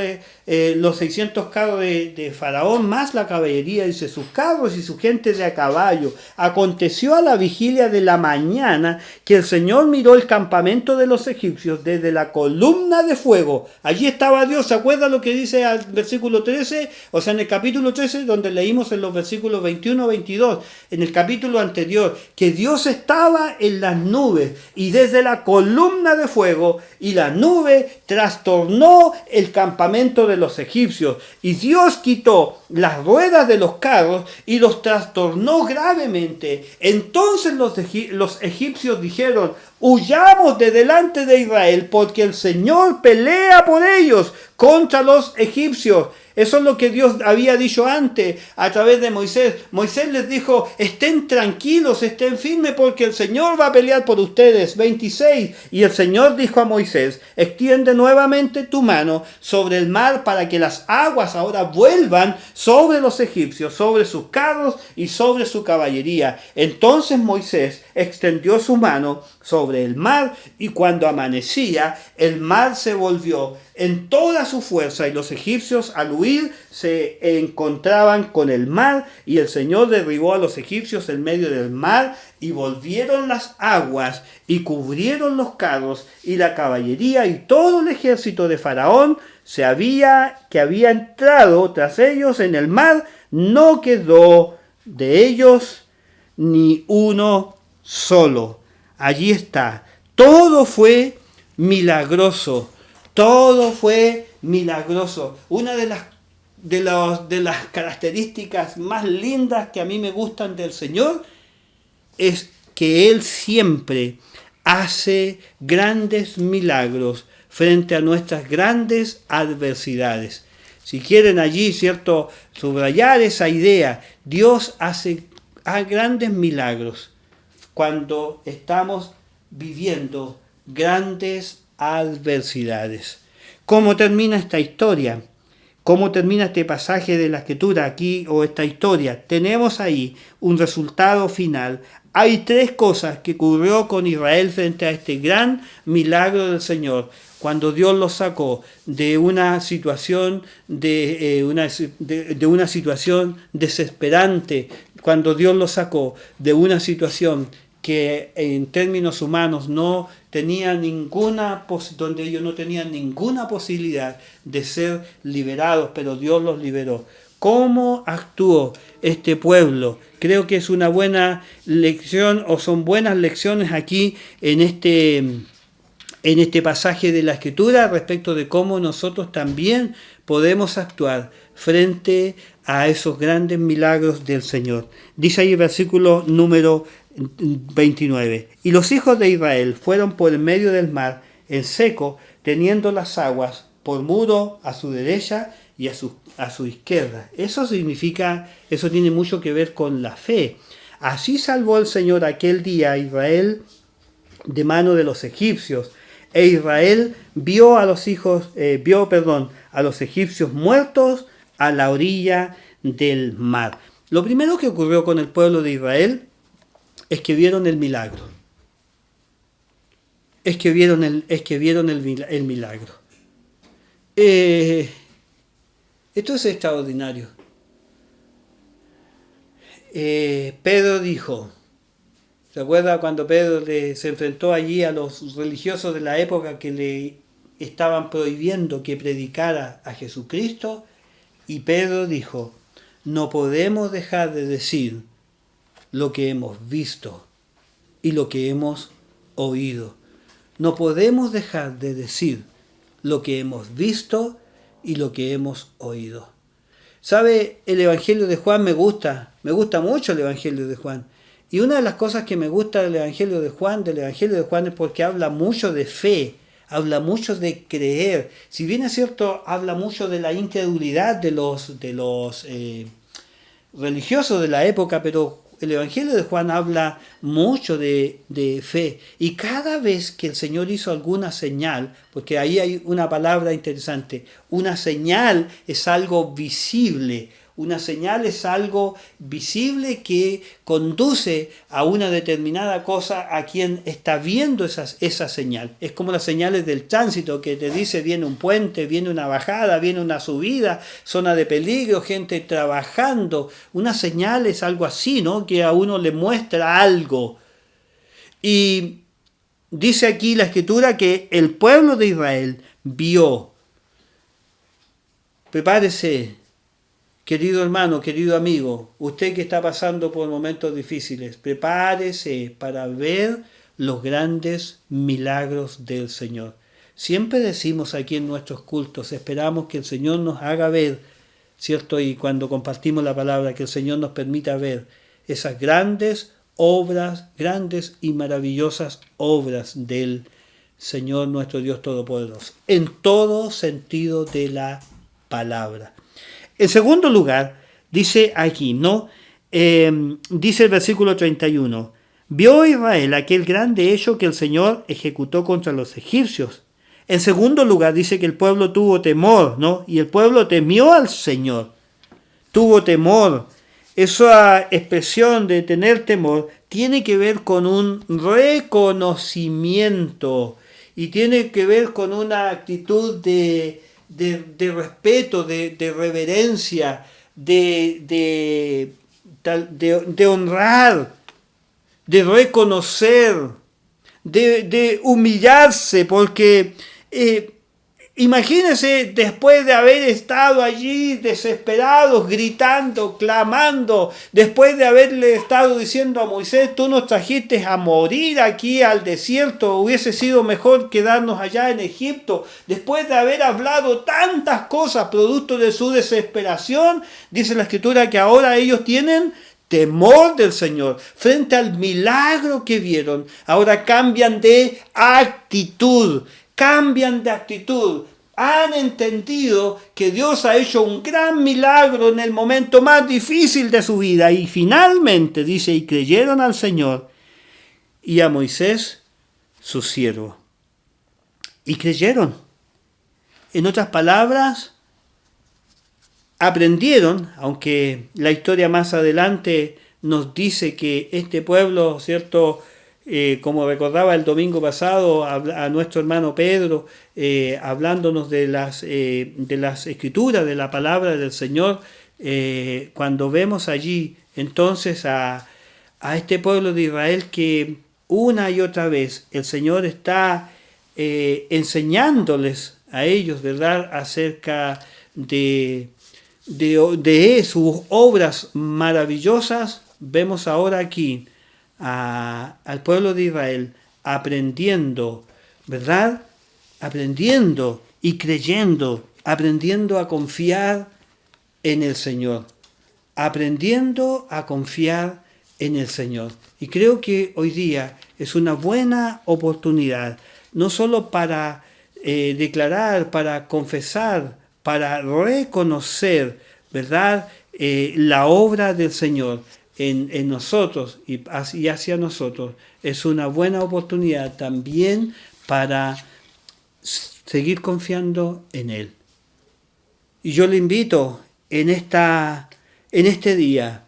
los 600 carros de Faraón, más la caballería, dice, sus carros y su gente de a caballo. Aconteció a la vigilia de la mañana que el Señor miró el campamento de los egipcios desde la columna de fuego. Allí estaba Dios. ¿Se acuerdan lo que dice al versículo 13? O sea, en el capítulo 13, donde leímos en los versículos 21-22, en el capítulo anterior, que Dios estaba en las nubes, y desde la columna de fuego y la nube trastornó el campamento de los egipcios, y Dios quitó las ruedas de los carros y los trastornó gravemente. Entonces los egipcios dijeron: huyamos de delante de Israel, porque el Señor pelea por ellos. contra los egipcios. Eso es lo que Dios había dicho antes a través de Moisés. Moisés les dijo, estén tranquilos, estén firmes porque el Señor va a pelear por ustedes. 26. Y el Señor dijo a Moisés, extiende nuevamente tu mano sobre el mar para que las aguas ahora vuelvan sobre los egipcios, sobre sus carros y sobre su caballería. Entonces Moisés extendió su mano sobre el mar y cuando amanecía, el mar se volvió en toda su fuerza y los egipcios al huir se encontraban con el mar y el Señor derribó a los egipcios en medio del mar y volvieron las aguas y cubrieron los carros y la caballería y todo el ejército de Faraón que había entrado tras ellos en el mar, no quedó de ellos ni uno solo. Allí está. Todo fue milagroso. Todo fue milagroso. Una de las características más lindas que a mí me gustan del Señor es que Él siempre hace grandes milagros frente a nuestras grandes adversidades. Si quieren allí, ¿cierto?, subrayar esa idea, Dios hace grandes milagros cuando estamos viviendo grandes adversidades. ¿Cómo termina esta historia? ¿Cómo termina este pasaje de la Escritura aquí o esta historia? Tenemos ahí un resultado final. Hay tres cosas que ocurrió con Israel frente a este gran milagro del Señor. Cuando Dios los sacó de una situación de una situación desesperante, cuando Dios los sacó de una situación que en términos humanos no tenía donde ellos no tenían ninguna posibilidad de ser liberados, pero Dios los liberó. ¿Cómo actuó este pueblo? Creo que es una buena lección o son buenas lecciones aquí en este pasaje de la Escritura respecto de cómo nosotros también podemos actuar frente a esos grandes milagros del Señor. Dice ahí el versículo número 29. Y los hijos de Israel fueron por en medio del mar en seco, teniendo las aguas por muro a su derecha y a su izquierda. Eso tiene mucho que ver con la fe. Así salvó el Señor aquel día a Israel de mano de los egipcios. E Israel vio a los egipcios muertos a la orilla del mar. Lo primero que ocurrió con el pueblo de Israel es que vieron el milagro. Esto es extraordinario. Pedro dijo, ¿se acuerda cuando Pedro se enfrentó allí a los religiosos de la época que le estaban prohibiendo que predicara a Jesucristo? Y Pedro dijo, no podemos dejar de decir lo que hemos visto y lo que hemos oído. No podemos dejar de decir lo que hemos visto y lo que hemos oído. ¿Sabe? El Evangelio de Juan me gusta mucho el Evangelio de Juan. Y una de las cosas que me gusta del Evangelio de Juan es porque habla mucho de fe, habla mucho de creer. Si bien es cierto, habla mucho de la incredulidad de los religiosos de la época, pero el Evangelio de Juan habla mucho de fe. Y cada vez que el Señor hizo alguna señal, porque ahí hay una palabra interesante, una señal es algo visible. Una señal es algo visible que conduce a una determinada cosa a quien está viendo esa señal. Es como las señales del tránsito que te dice viene un puente, viene una bajada, viene una subida, zona de peligro, gente trabajando. Una señal es algo así, ¿no? Que a uno le muestra algo. Y dice aquí la Escritura que el pueblo de Israel vio. Prepárese. Querido hermano, querido amigo, usted que está pasando por momentos difíciles, prepárese para ver los grandes milagros del Señor. Siempre decimos aquí en nuestros cultos, esperamos que el Señor nos haga ver, ¿cierto? Y cuando compartimos la palabra, que el Señor nos permita ver esas grandes obras, grandes y maravillosas obras del Señor nuestro Dios Todopoderoso, en todo sentido de la palabra. En segundo lugar, dice aquí, ¿no? Dice el versículo 31, vio Israel aquel grande hecho que el Señor ejecutó contra los egipcios. En segundo lugar, dice que el pueblo tuvo temor, ¿no? Y el pueblo temió al Señor, tuvo temor. Esa expresión de tener temor tiene que ver con un reconocimiento y tiene que ver con una actitud de respeto, de reverencia, de honrar, de reconocer, de humillarse, porque imagínense después de haber estado allí desesperados, gritando, clamando, después de haberle estado diciendo a Moisés, tú nos trajiste a morir aquí al desierto, hubiese sido mejor quedarnos allá en Egipto, después de haber hablado tantas cosas producto de su desesperación, dice la Escritura que ahora ellos tienen temor del Señor frente al milagro que vieron. Ahora cambian de actitud. Han entendido que Dios ha hecho un gran milagro en el momento más difícil de su vida. Y finalmente dice, y creyeron al Señor y a Moisés, su siervo. Y creyeron. En otras palabras, aprendieron, aunque la historia más adelante nos dice que este pueblo, ¿cierto?, como recordaba el domingo pasado a nuestro hermano Pedro, hablándonos de las escrituras, de la palabra del Señor, cuando vemos allí entonces a este pueblo de Israel que una y otra vez el Señor está enseñándoles a ellos, ¿verdad?, acerca de sus obras maravillosas. Vemos ahora aquí al pueblo de Israel aprendiendo, ¿verdad? Aprendiendo y creyendo, aprendiendo a confiar en el Señor, aprendiendo a confiar en el Señor. Y creo que hoy día es una buena oportunidad, no solo para declarar, para confesar, para reconocer, ¿verdad?, la obra del Señor en nosotros y hacia nosotros. Es una buena oportunidad también para seguir confiando en Él. Y yo le invito en este día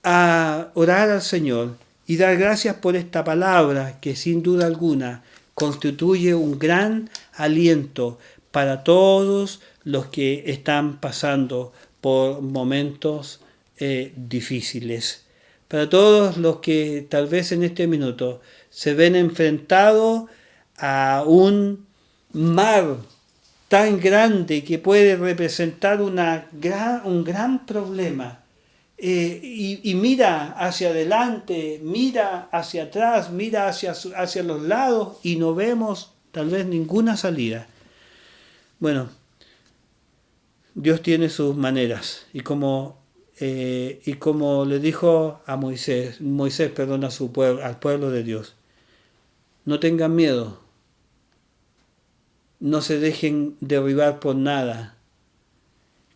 a orar al Señor y dar gracias por esta palabra que sin duda alguna constituye un gran aliento para todos los que están pasando por momentos difíciles. Para todos los que tal vez en este minuto se ven enfrentados a un mar tan grande que puede representar un gran problema. Y mira hacia adelante, mira hacia atrás, mira hacia los lados y no vemos tal vez ninguna salida. Bueno, Dios tiene sus maneras y como le dijo a Moisés, perdona al pueblo de Dios, no tengan miedo, no se dejen derribar por nada.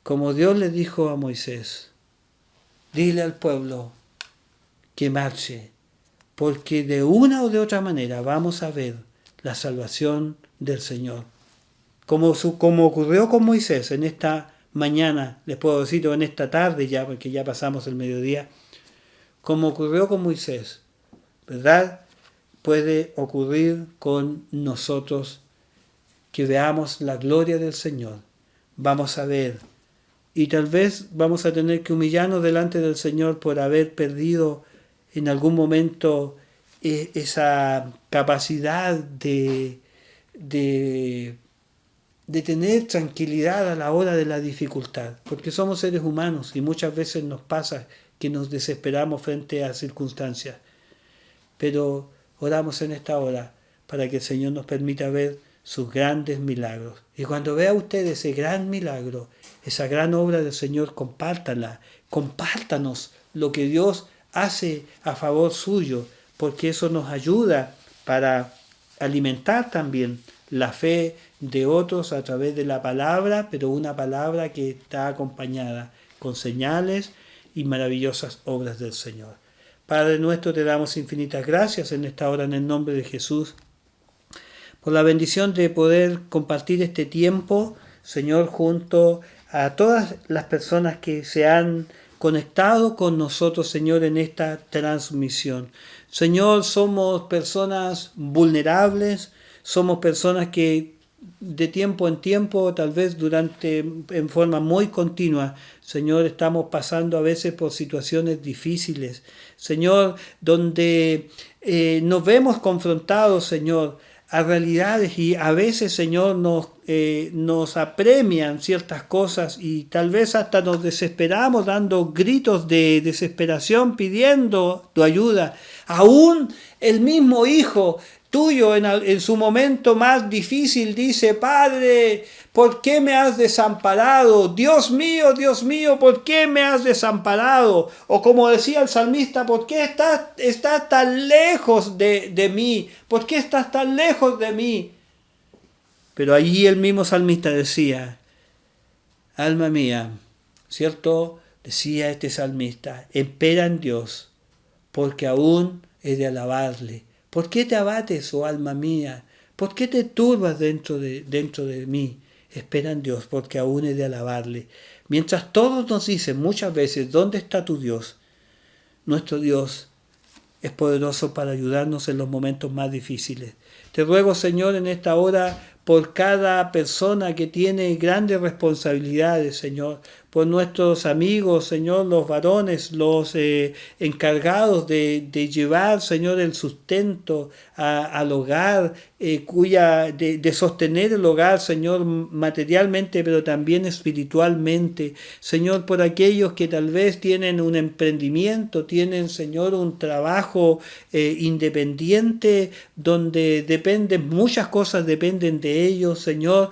Como Dios le dijo a Moisés, dile al pueblo que marche, porque de una o de otra manera vamos a ver la salvación del Señor. Como ocurrió con Moisés en esta mañana, les puedo decir, o en esta tarde ya, porque ya pasamos el mediodía, como ocurrió con Moisés, ¿verdad? Puede ocurrir con nosotros, que veamos la gloria del Señor. Vamos a ver, y tal vez vamos a tener que humillarnos delante del Señor por haber perdido en algún momento esa capacidad de tener tranquilidad a la hora de la dificultad, porque somos seres humanos y muchas veces nos pasa que nos desesperamos frente a circunstancias, pero oramos en esta hora para que el Señor nos permita ver sus grandes milagros. Y cuando vea usted ese gran milagro, esa gran obra del Señor, compártanos lo que Dios hace a favor suyo, porque eso nos ayuda para alimentar también la fe de otros a través de la palabra, pero una palabra que está acompañada con señales y maravillosas obras del Señor. Padre nuestro, te damos infinitas gracias en esta hora en el nombre de Jesús, por la bendición de poder compartir este tiempo, Señor, junto a todas las personas que se han conectado con nosotros, Señor, en esta transmisión. Señor, somos personas vulnerables, somos personas que de tiempo en tiempo, tal vez en forma muy continua, Señor, estamos pasando a veces por situaciones difíciles, Señor, donde nos vemos confrontados, Señor, a realidades y a veces, Señor, nos apremian ciertas cosas y tal vez hasta nos desesperamos dando gritos de desesperación pidiendo tu ayuda. Aún el mismo hijo tuyo en su momento más difícil dice: Padre, ¿por qué me has desamparado? Dios mío, ¿por qué me has desamparado? O como decía el salmista: ¿por qué estás tan lejos de mí? ¿Por qué estás tan lejos de mí? Pero allí el mismo salmista decía: alma mía, ¿cierto? Decía este salmista: espera en Dios, porque aún he de alabarle. ¿Por qué te abates, oh alma mía? ¿Por qué te turbas dentro de mí? Espera en Dios, porque aún he de alabarle. Mientras todos nos dicen muchas veces: ¿dónde está tu Dios? Nuestro Dios es poderoso para ayudarnos en los momentos más difíciles. Te ruego, Señor, en esta hora, por cada persona que tiene grandes responsabilidades, Señor, por nuestros amigos, Señor, los varones, los encargados de llevar, Señor, el sustento al hogar, de sostener el hogar, Señor, materialmente, pero también espiritualmente. Señor, por aquellos que tal vez tienen un emprendimiento, tienen, Señor, un trabajo independiente, donde muchas cosas dependen de ellos, Señor,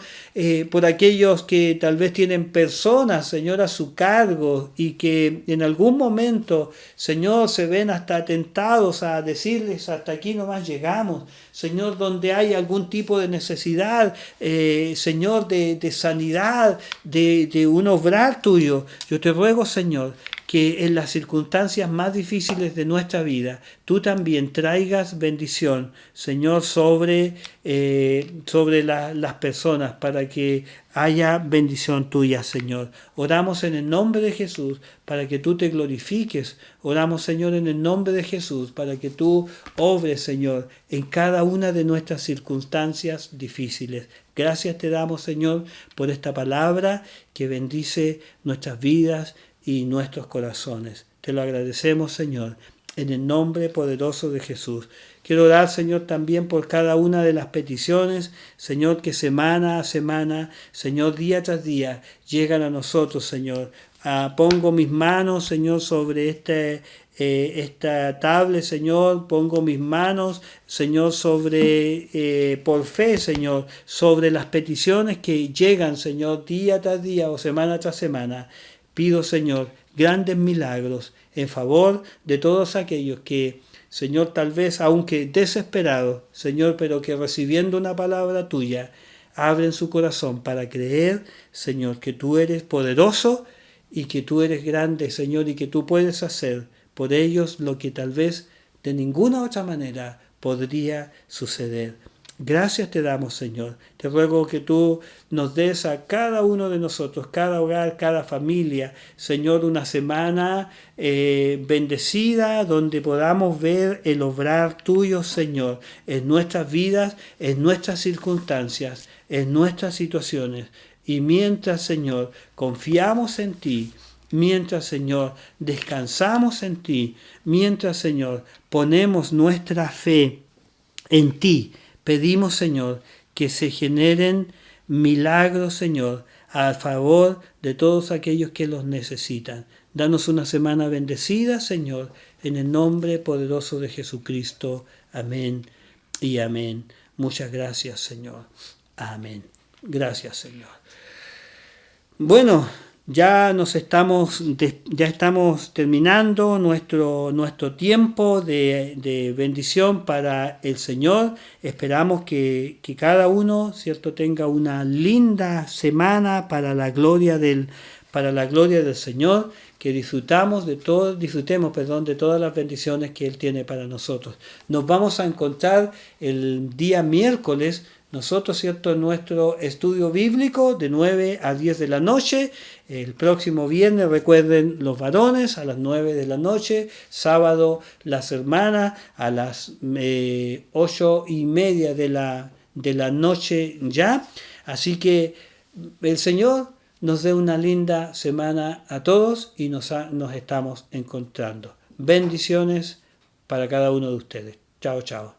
por aquellos que tal vez tienen personas, Señor, a su cargo y que en algún momento, Señor, se ven hasta tentados a decirles: hasta aquí nomás llegamos. Señor, donde hay algún tipo de necesidad, Señor, de sanidad, de un obrar tuyo, yo te ruego, Señor, que en las circunstancias más difíciles de nuestra vida, tú también traigas bendición, Señor, sobre las personas, para que haya bendición tuya, Señor. Oramos en el nombre de Jesús para que tú te glorifiques. Oramos, Señor, en el nombre de Jesús para que tú obres, Señor, en cada una de nuestras circunstancias difíciles. Gracias te damos, Señor, por esta palabra que bendice nuestras vidas y nuestros corazones. Te lo agradecemos, Señor, en el nombre poderoso de Jesús. Quiero orar, Señor, también por cada una de las peticiones, Señor, que semana a semana, Señor, día tras día, llegan a nosotros, Señor. Pongo mis manos, Señor, sobre esta tablet, Señor. Pongo mis manos, Señor, por fe, Señor, sobre las peticiones que llegan, Señor, día tras día o semana tras semana. Pido, Señor, grandes milagros en favor de todos aquellos que, Señor, tal vez, aunque desesperados, Señor, pero que recibiendo una palabra tuya, abren su corazón para creer, Señor, que tú eres poderoso y que tú eres grande, Señor, y que tú puedes hacer por ellos lo que tal vez de ninguna otra manera podría suceder. Gracias te damos, Señor. Te ruego que tú nos des a cada uno de nosotros, cada hogar, cada familia, Señor, una semana bendecida, donde podamos ver el obrar tuyo, Señor, en nuestras vidas, en nuestras circunstancias, en nuestras situaciones. Y mientras, Señor, confiamos en ti, mientras, Señor, descansamos en ti, mientras, Señor, ponemos nuestra fe en ti, pedimos, Señor, que se generen milagros, Señor, a favor de todos aquellos que los necesitan. Danos una semana bendecida, Señor, en el nombre poderoso de Jesucristo. Amén y amén. Muchas gracias, Señor. Amén. Gracias, Señor. Bueno, ya ya estamos terminando nuestro tiempo de bendición para el Señor. Esperamos que cada uno, ¿cierto?, tenga una linda semana para la gloria del Señor, que disfrutemos, perdón, de todas las bendiciones que Él tiene para nosotros. Nos vamos a encontrar el día miércoles, nosotros, ¿cierto?, en nuestro estudio bíblico de 9 a 10 de la noche. El próximo viernes, recuerden, los varones a las 9 de la noche. Sábado, las hermanas a las 8:30 de la noche ya. Así que el Señor nos dé una linda semana a todos y nos estamos encontrando. Bendiciones para cada uno de ustedes. Chao, chao.